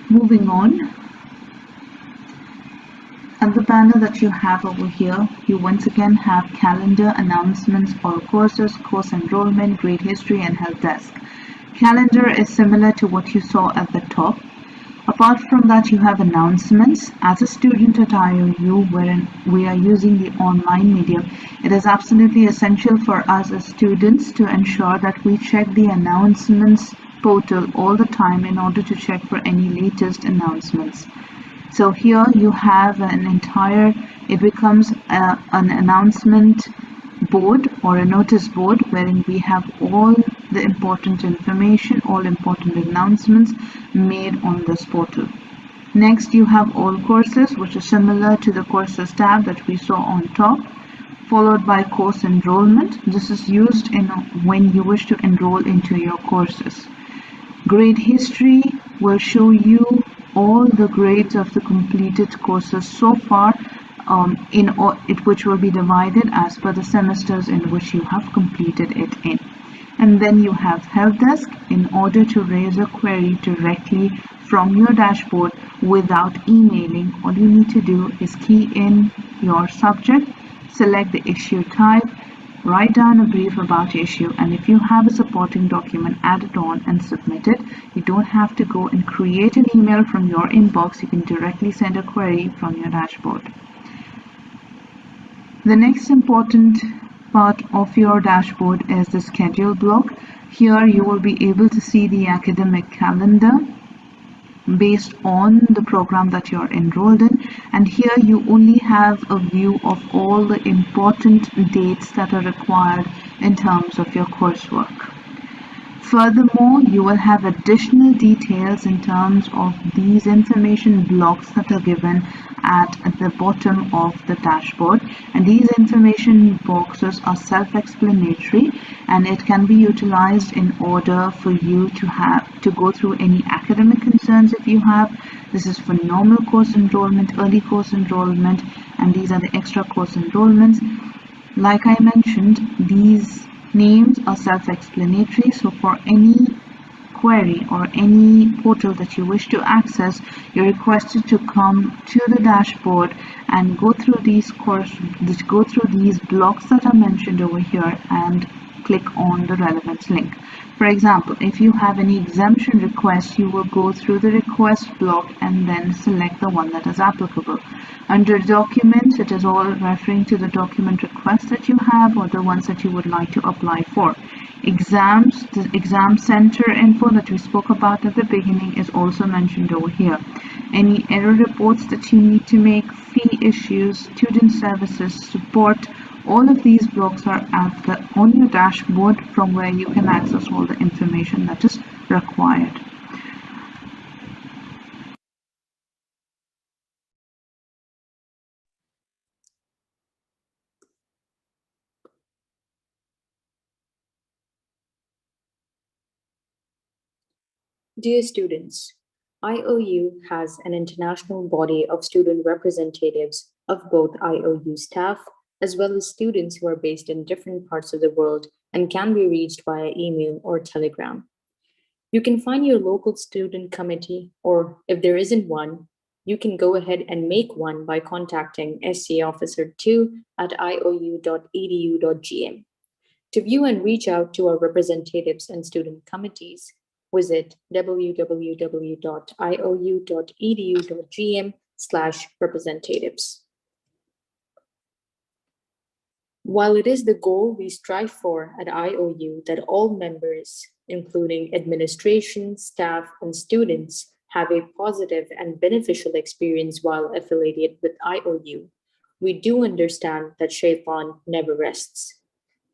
Moving on, at the banner that you have over here, you once again have calendar, announcements, all courses, course enrollment, grade history, and help desk. Calendar is similar to what you saw at the top. Apart from that, you have announcements. As a student at IOU, wherein we are using the online medium, it is absolutely essential for us as students to ensure that we check the announcements portal all the time in order to check for any latest announcements. So here you have an entire, it becomes an announcement board or a notice board wherein we have all the important information, all important announcements made on this portal. Next, you have all courses, which is similar to the courses tab that we saw on top, followed by course enrollment. This is used in when you wish to enroll into your courses. Grade history will show you all the grades of the completed courses so far, which will be divided as per the semesters in which you have completed it in. And then you have help desk in order to raise a query directly from your dashboard without emailing. All you need to do is key in your subject, select the issue type, write down a brief about the issue, and if you have a supporting document, add it on and submit it. You don't have to go and create an email from your inbox. You can directly send a query from your dashboard. The next important part of your dashboard is the schedule block. Here you will be able to see the academic calendar based on the program that you're enrolled in, and here you only have a view of all the important dates that are required in terms of your coursework. Furthermore, you will have additional details in terms of these information blocks that are given at the bottom of the dashboard, and these information boxes are self-explanatory, and it can be utilized in order for you to go through any academic concerns if you have. This is for normal course enrollment, early course enrollment, and these are the extra course enrollments. Like I mentioned, these names are self-explanatory, so for any query or any portal that you wish to access, you're requested to come to the dashboard and go through these blocks that are mentioned over here and click on the relevant link. For example, if you have any exemption requests, you will go through the request block and then select the one that is applicable. Under documents, it is all referring to the document requests that you have or the ones that you would like to apply for. Exams, the exam center info that we spoke about at the beginning is also mentioned over here. Any error reports that you need to make, fee issues, student services, support, all of these blocks are on your dashboard from where you can access all the information that is required. Dear students, IOU has an international body of student representatives of both IOU staff as well as students who are based in different parts of the world and can be reached via email or telegram. You can find your local student committee, or if there isn't one, you can go ahead and make one by contacting SC Officer 2 at iou.edu.gm. To view and reach out to our representatives and student committees, visit www.iou.edu.gm/representatives. While it is the goal we strive for at IOU that all members, including administration, staff, and students, have a positive and beneficial experience while affiliated with IOU, we do understand that Shaitan never rests.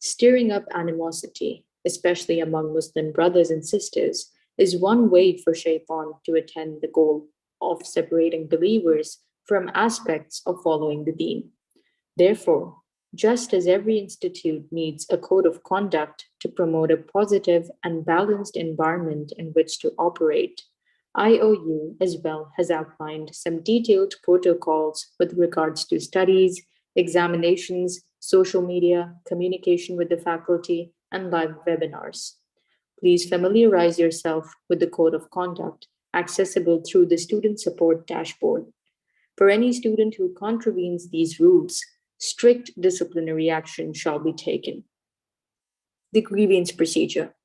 Stirring up animosity, especially among Muslim brothers and sisters, is one way for Shaitan to attain the goal of separating believers from aspects of following the deen. Therefore, just as every institute needs a code of conduct to promote a positive and balanced environment in which to operate, IOU as well has outlined some detailed protocols with regards to studies, examinations, social media, communication with the faculty, and live webinars. Please familiarize yourself with the code of conduct accessible through the student support dashboard. For any student who contravenes these rules, strict disciplinary action shall be taken. The grievance procedure.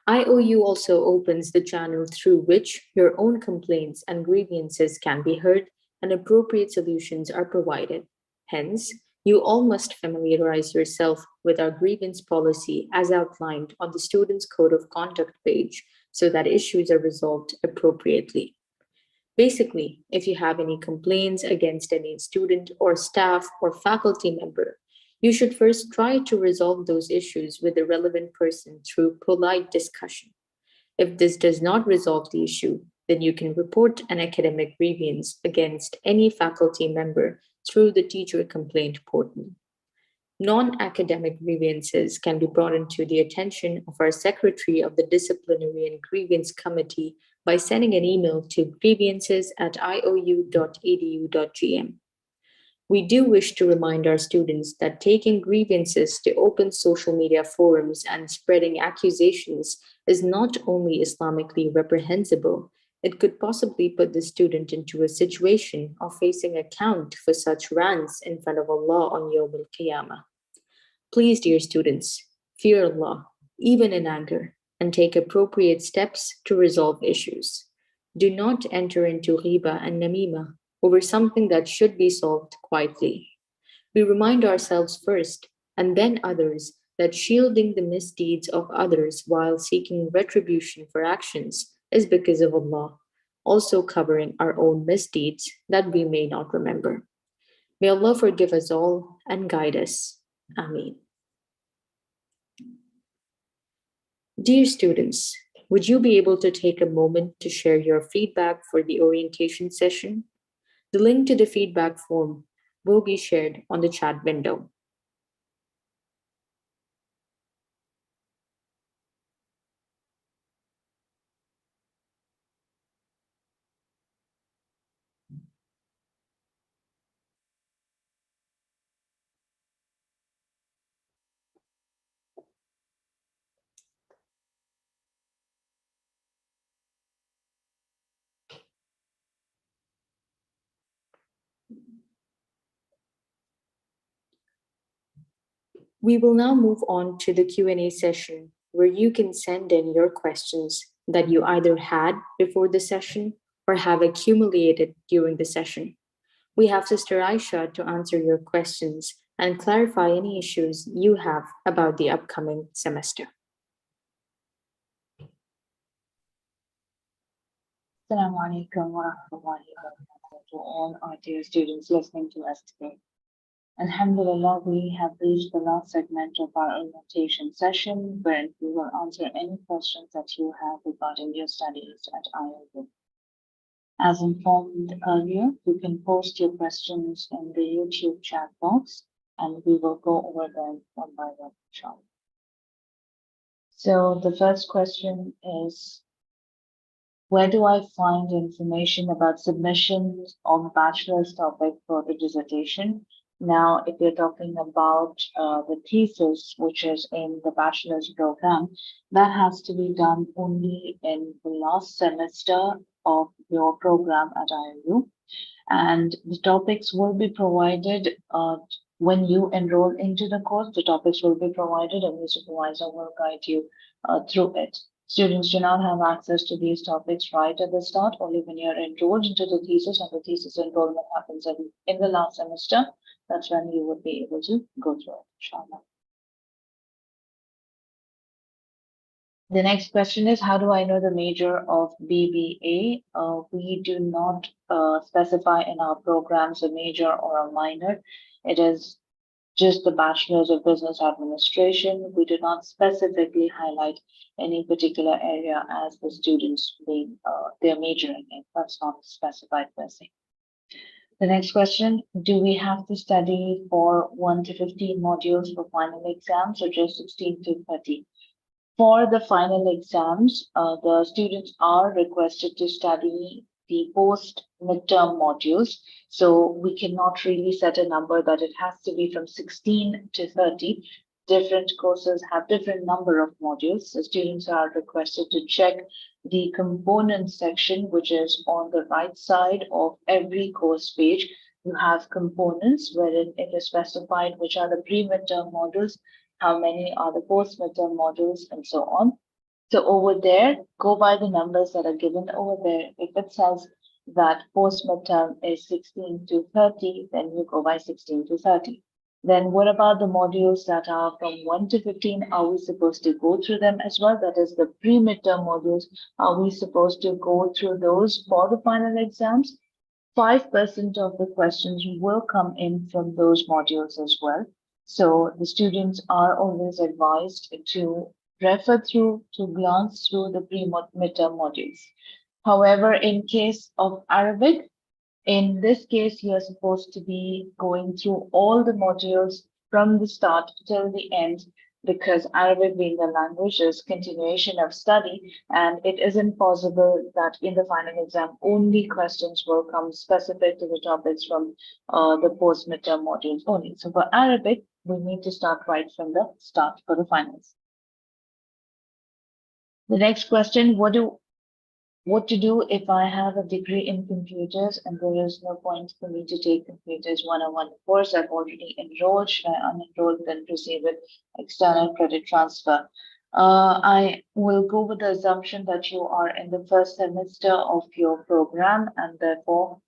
IOU also opens the channel through which your own complaints and grievances can be heard and appropriate solutions are provided. Hence, you all must familiarize yourself with our grievance policy as outlined on the Students' Code of Conduct page so that issues are resolved appropriately. Basically, if you have any complaints against any student or staff or faculty member, you should first try to resolve those issues with the relevant person through polite discussion. If this does not resolve the issue, then you can report an academic grievance against any faculty member through the teacher complaint portal. Non-academic grievances can be brought into the attention of our Secretary of the Disciplinary and Grievance Committee by sending an email to grievances@iou.edu.gm. We do wish to remind our students that taking grievances to open social media forums and spreading accusations is not only Islamically reprehensible, it could possibly put the student into a situation of facing account for such rants in front of Allah on Yawm al-Qiyamah. Please, dear students, fear Allah, even in anger, and take appropriate steps to resolve issues. Do not enter into riba and namima over something that should be solved quietly. We remind ourselves first, and then others, that shielding the misdeeds of others while seeking retribution for actions is because of Allah, also covering our own misdeeds that we may not remember. May Allah forgive us all and guide us. Ameen. Dear students, would you be able to take a moment to share your feedback for the orientation session? The link to the feedback form will be shared on the chat window. We will now move on to the Q&A session where you can send in your questions that you either had before the session or have accumulated during the session. We have Sister Aisha to answer your questions and clarify any issues you have about the upcoming semester. Assalamu alaikum wa rahmatullahi wa barakatuh to all our dear students listening to us today. Alhamdulillah, we have reached the last segment of our orientation session, where we will answer any questions that you have regarding your studies at IOU. As informed earlier, you can post your questions in the YouTube chat box, and we will go over them one by one, inshallah. So the first question is, Where do I find information about submissions on bachelor's topic for the dissertation? Now, if you're talking about the thesis, which is in the bachelor's program, that has to be done only in the last semester of your program at IOU. And the topics will be provided when you enroll into the course. The topics will be provided and the supervisor will guide you through it. Students do not have access to these topics right at the start, only when you're enrolled into the thesis, and the thesis enrollment happens in the last semester. That's when you would be able to go through it, inshallah. The next question is, how do I know the major of BBA? We do not specify in our programs a major or a minor. It is just the Bachelor's of Business Administration. We do not specifically highlight any particular area as the students being they're majoring in. That's not specified per se. The next question, do we have to study for 1 to 15 modules for final exams or just 16 to 30? For the final exams, the students are requested to study the post-midterm modules. So we cannot really set a number that it has to be from 16 to 30. Different courses have different number of modules. So students are requested to check the components section, which is on the right side of every course page. You have components wherein it is specified which are the pre-midterm modules, how many are the post-midterm modules, and so on. So over there, go by the numbers that are given over there. If it says that post-midterm is 16 to 30, then you go by 16 to 30. Then what about the modules that are from 1 to 15? Are we supposed to go through them as well? That is the pre-midterm modules. Are we supposed to go through those for the final exams? 5% of the questions will come in from those modules as well. So the students are always advised to refer through, to glance through the pre-midterm modules. However, in case of Arabic, in this case, you are supposed to be going through all the modules from the start till the end, because Arabic being the language is continuation of study, and it isn't possible that in the final exam only questions will come specific to the topics from the post-midterm modules only. So for Arabic, we need to start right from the start for the finals. The next question, what to do if I have a degree in computers and there is no point for me to take computers 101 course? I've already enrolled. Should I unenroll then proceed with external credit transfer? I will go with the assumption that you are in the first semester of your program, and therefore,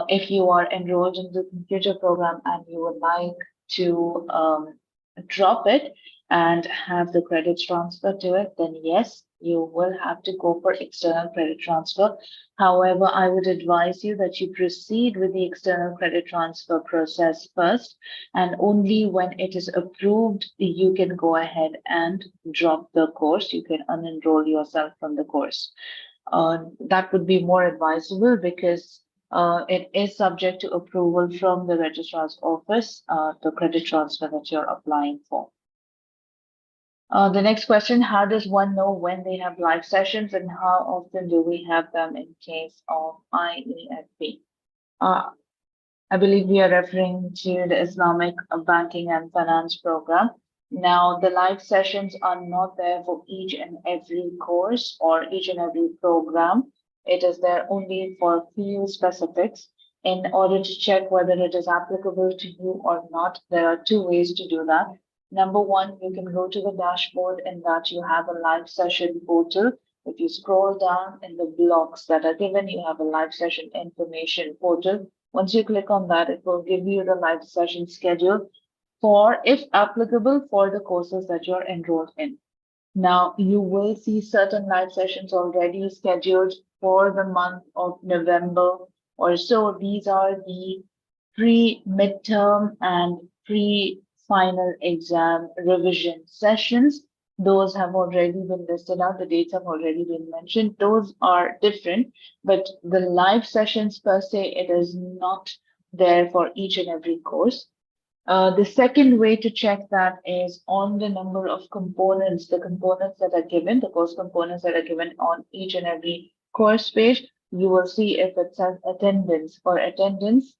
if you are enrolled in the computer program and you would like to drop it and have the credits transfer to it, then yes, you will have to go for external credit transfer. However, I would advise you that you proceed with the external credit transfer process first, and only when it is approved, you can go ahead and drop the course. You can unenroll yourself from the course. That would be more advisable because it is subject to approval from the registrar's office, the credit transfer that you're applying for. The next question, how does one know when they have live sessions and how often do we have them in case of IEFP? I believe we are referring to the Islamic Banking and Finance program. Now, the live sessions are not there for each and every course or each and every program. It is there only for few specifics. In order to check whether it is applicable to you or not, there are two ways to do that. Number one, you can go to the dashboard in that you have a live session portal. If you scroll down in the blocks that are given, you have a live session information portal. Once you click on that, it will give you the live session schedule for, if applicable, for the courses that you're enrolled in. Now, you will see certain live sessions already scheduled for the month of November or so. These are the pre-midterm and pre-final exam revision sessions. Those have already been listed out. The dates have already been mentioned. Those are different, but the live sessions per se, it is not there for each and every course. The second way to check that is on the number of components, the components that are given, the course components that are given on each and every course page, you will see if it says attendance or attendance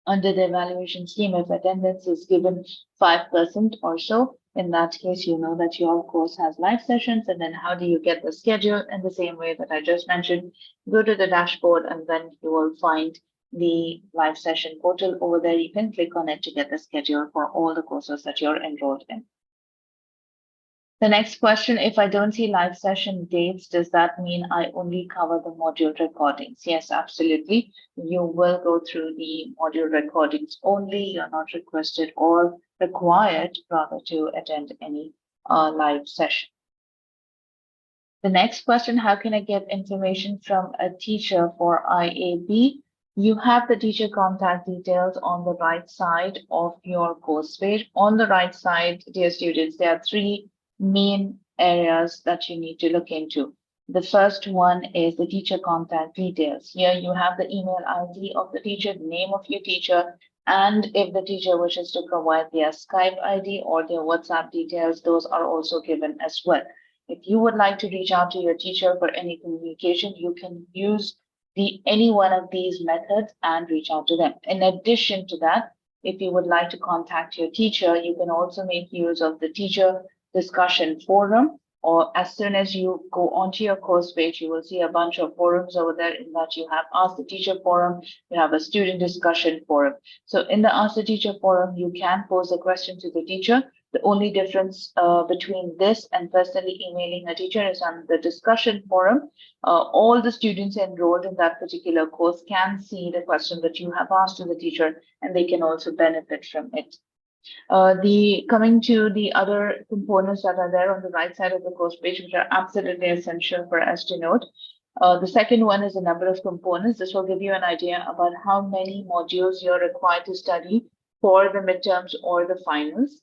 under the evaluation scheme. If attendance is given 5% or so, in that case, you know that your course has live sessions. And then how do you get the schedule? In the same way that I just mentioned, go to the dashboard and then you will find the live session portal over there. You can click on it to get the schedule for all the courses that you're enrolled in. The next question, if I don't see live session dates, does that mean I only cover the module recordings? Yes, absolutely. You will go through the module recordings only. You're not requested or required rather to attend any live session. The next question, how can I get information from a teacher for IAB? You have the teacher contact details on the right side of your course page. On the right side, dear students, there are three main areas that you need to look into. The first one is the teacher contact details. Here you have the email ID of the teacher, the name of your teacher, and if the teacher wishes to provide their Skype ID or their WhatsApp details, those are also given as well. If you would like to reach out to your teacher for any communication, you can use any one of these methods and reach out to them. In addition to that, if you would like to contact your teacher, you can also make use of the teacher discussion forum, or as soon as you go onto your course page, you will see a bunch of forums over there. In that you have Ask the Teacher forum, you have a student discussion forum. So in the Ask the Teacher forum, you can pose a question to the teacher. The only difference between this and personally emailing a teacher is on the discussion forum. All the students enrolled in that particular course can see the question that you have asked to the teacher, and they can also benefit from it. Coming to the other components that are there on the right side of the course page, which are absolutely essential for us to note. The second one is the number of components. This will give you an idea about how many modules you're required to study for the midterms or the finals.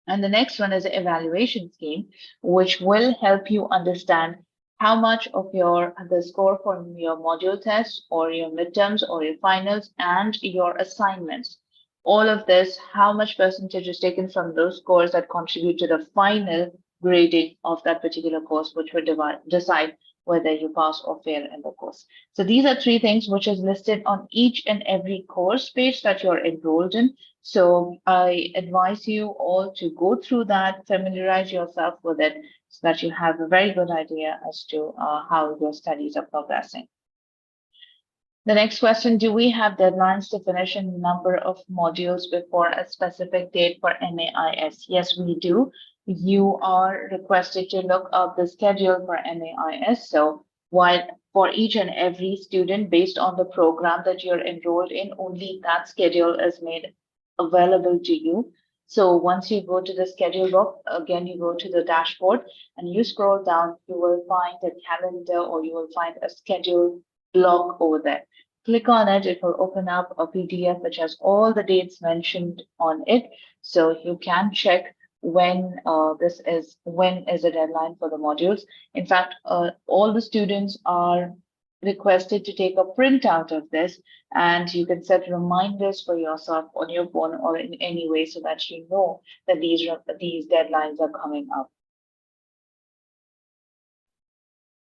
And the next one is the evaluation scheme, which will help you understand how much of the score from your module tests or your midterms or your finals and your assignments. All of this, how much percentage is taken from those scores that contribute to the final grading of that particular course, which will decide whether you pass or fail in the course. So these are three things which is listed on each and every course page that you're enrolled in. So I advise you all to go through that, familiarize yourself with it so that you have a very good idea as to how your studies are progressing. The next question, do we have deadlines to finish a number of modules before a specific date for MAIS? Yes, we do. You are requested to look up the schedule for MAIS. So while for each and every student, based on the program that you're enrolled in, only that schedule is made available to you. So once you go to the schedule book, again, you go to the dashboard and you scroll down, you will find a calendar or you will find a schedule block over there. Click on it, it will open up a PDF which has all the dates mentioned on it. So you can check when is the deadline for the modules. In fact, all the students are requested to take a printout of this, and you can set reminders for yourself on your phone or in any way so that you know that these deadlines are coming up.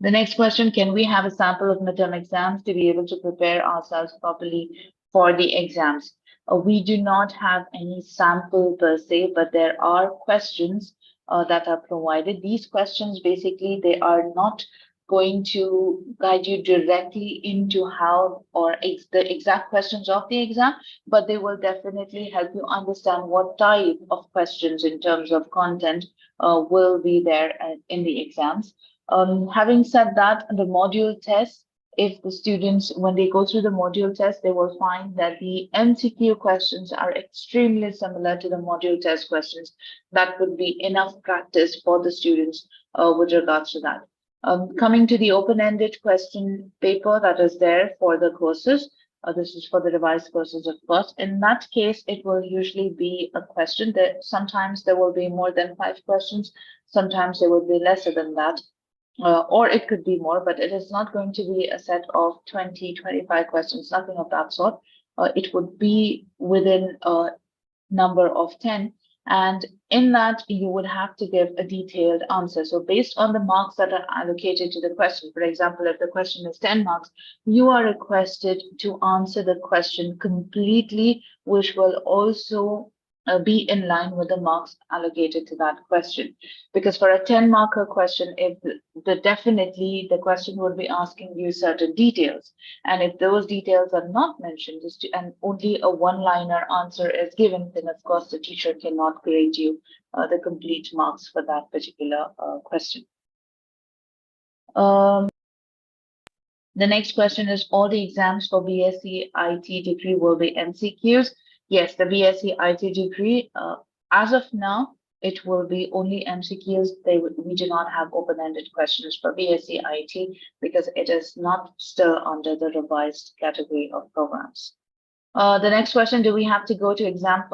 The next question, can we have a sample of midterm exams to be able to prepare ourselves properly for the exams? We do not have any sample per se, but there are questions that are provided. These questions, basically, they are not going to guide you directly into how or the exact questions of the exam, but they will definitely help you understand what type of questions in terms of content will be there in the exams. Having said that, the module test, if the students, when they go through the module test, they will find that the MCQ questions are extremely similar to the module test questions. That would be enough practice for the students with regards to that. Coming to the open-ended question paper that is there for the courses, this is for the revised courses, of course. In that case, it will usually be a question that sometimes there will be more than 5 questions, sometimes there will be lesser than that. Or it could be more, but it is not going to be a set of 20, 25 questions, nothing of that sort. It would be within a number of 10. And in that, you would have to give a detailed answer. So based on the marks that are allocated to the question, for example, if the question is 10 marks, you are requested to answer the question completely, which will also be in line with the marks allocated to that question. Because for a 10-marker question, if definitely the question would be asking you certain details. And if those details are not mentioned and only a one-liner answer is given, then of course the teacher cannot grade you the complete marks for that particular question. The next question is, all the exams for BSc IT degree will be MCQs. Yes, the BSc IT degree, as of now, it will be only MCQs. We do not have open-ended questions for BSc IT because it is not still under the revised category of programs. The next question, do we have to go to exam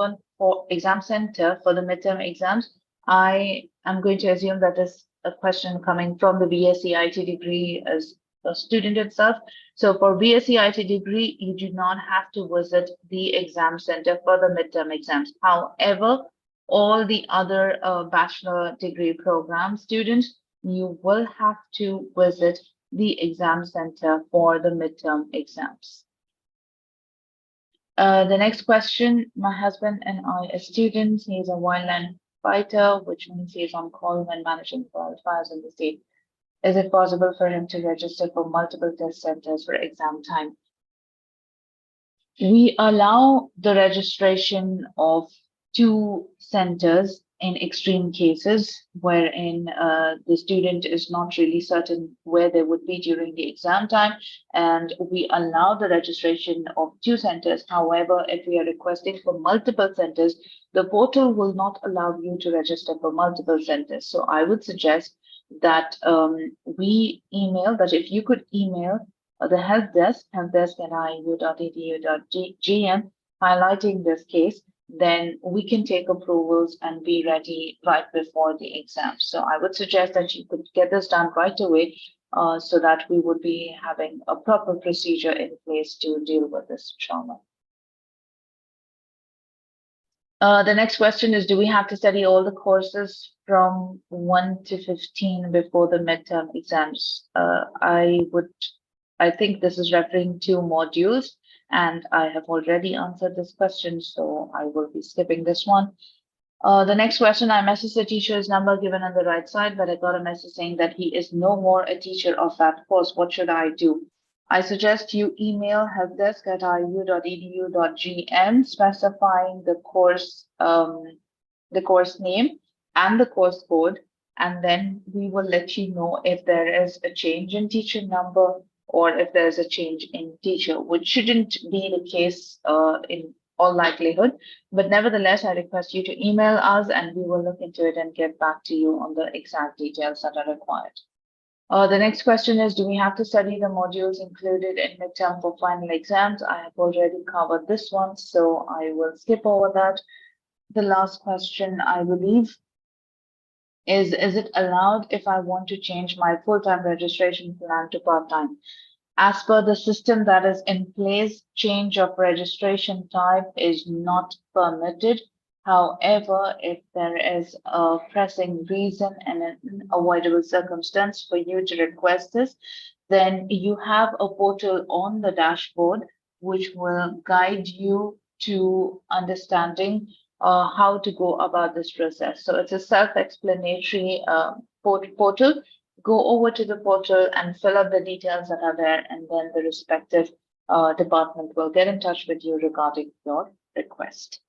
center for the midterm exams? I am going to assume that is a question coming from the BSc IT degree as a student itself. So for BSc IT degree, you do not have to visit the exam center for the midterm exams. However, all the other bachelor degree program students, you will have to visit the exam center for the midterm exams. The next question, my husband and I are students. He is a wildland fighter, which means he is on call when managing wildfires in the state. Is it possible for him to register for multiple test centers for exam time? We allow the registration of 2 centers in extreme cases, wherein the student is not really certain where they would be during the exam time, and we allow the registration of 2 centers. However, if we are requesting for multiple centers, the portal will not allow you to register for multiple centers. So I would suggest that we email, that if you could email the help desk at iou.edu.gm, highlighting this case, then we can take approvals and be ready right before the exam. So I would suggest that you could get this done right away so that we would be having a proper procedure in place to deal with this trauma. The next question is, do we have to study all the courses from 1 to 15 before the midterm exams? I think this is referring to modules, and I have already answered this question, so I will be skipping this one. The next question, I messaged the teacher's number given on the right side, but I got a message saying that he is no more a teacher of that course. What should I do? I suggest you email helpdesk@iou.edu.gm specifying the course name and the course code, and then we will let you know if there is a change in teacher number or if there is a change in teacher, which shouldn't be the case in all likelihood. But nevertheless, I request you to email us and we will look into it and get back to you on the exact details that are required. The next question is, do we have to study the modules included in midterm for final exams? I have already covered this one, so I will skip over that. The last question, I believe, is it allowed if I want to change my full-time registration plan to part-time? As per the system that is in place, change of registration type is not permitted. However, if there is a pressing reason and an unavoidable circumstance for you to request this, then you have a portal on the dashboard which will guide you to understanding how to go about this process. So it's a self-explanatory portal. Go over to the portal and fill up the details that are there, and then the respective department will get in touch with you regarding your request.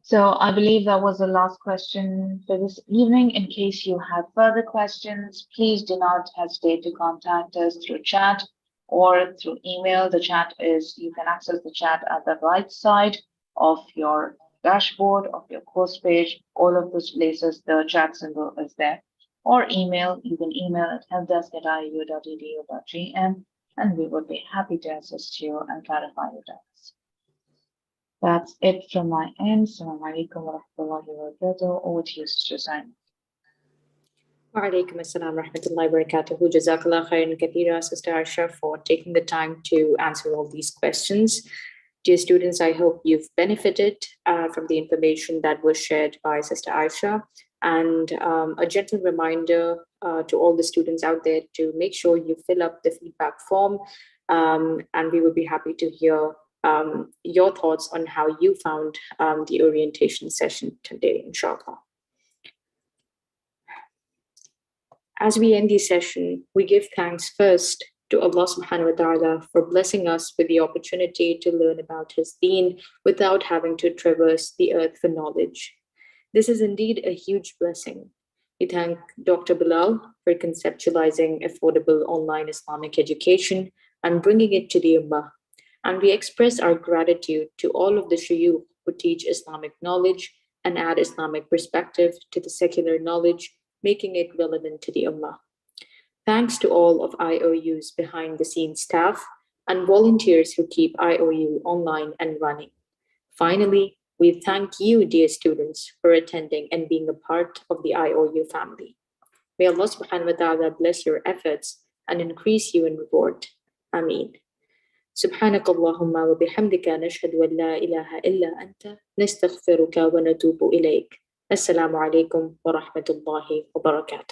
So I believe that was the last question for this evening. In case you have further questions, please do not hesitate to contact us through chat or through email. The chat you can access the chat at the right side of your dashboard, of your course page. All of those places, the chat symbol is there. Or email, you can email at helpdesk@iou.edu.gm, and we would be happy to assist you and clarify your doubts. That's it from my end. Assalamu alaikum wa rahmatullahi wa barakatuh. Over to you, Sister Zainab. Wa alaikum assalam wa rahmatullahi wa barakatuh. Jazakallah khairan kathira, Sister Aisha, for taking the time to answer all these questions. Dear students, I hope you've benefited from the information that was shared by Sister Aisha. And a gentle reminder to all the students out there to make sure you fill up the feedback form. And we would be happy to hear your thoughts on how you found the orientation session today, inshallah. As we end this session, we give thanks first to Allah subhanahu wa ta'ala for blessing us with the opportunity to learn about His deen without having to traverse the earth for knowledge. This is indeed a huge blessing. We thank Dr. Bilal for conceptualizing affordable online Islamic education and bringing it to the Ummah. And we express our gratitude to all of the shuyukh who teach Islamic knowledge and add Islamic perspective to the secular knowledge, making it relevant to the Ummah. Thanks to all of IOU's behind the scenes staff and volunteers who keep IOU online and running. Finally, we thank you, dear students, for attending and being a part of the IOU family. May Allah subhanahu wa ta'ala bless your efforts and increase you in reward. Ameen. سبحانك اللهم وبحمدك نشهد أن لا إله إلا أنت نستغفرك ونتوب إليك. السلام عليكم ورحمة الله وبركاته.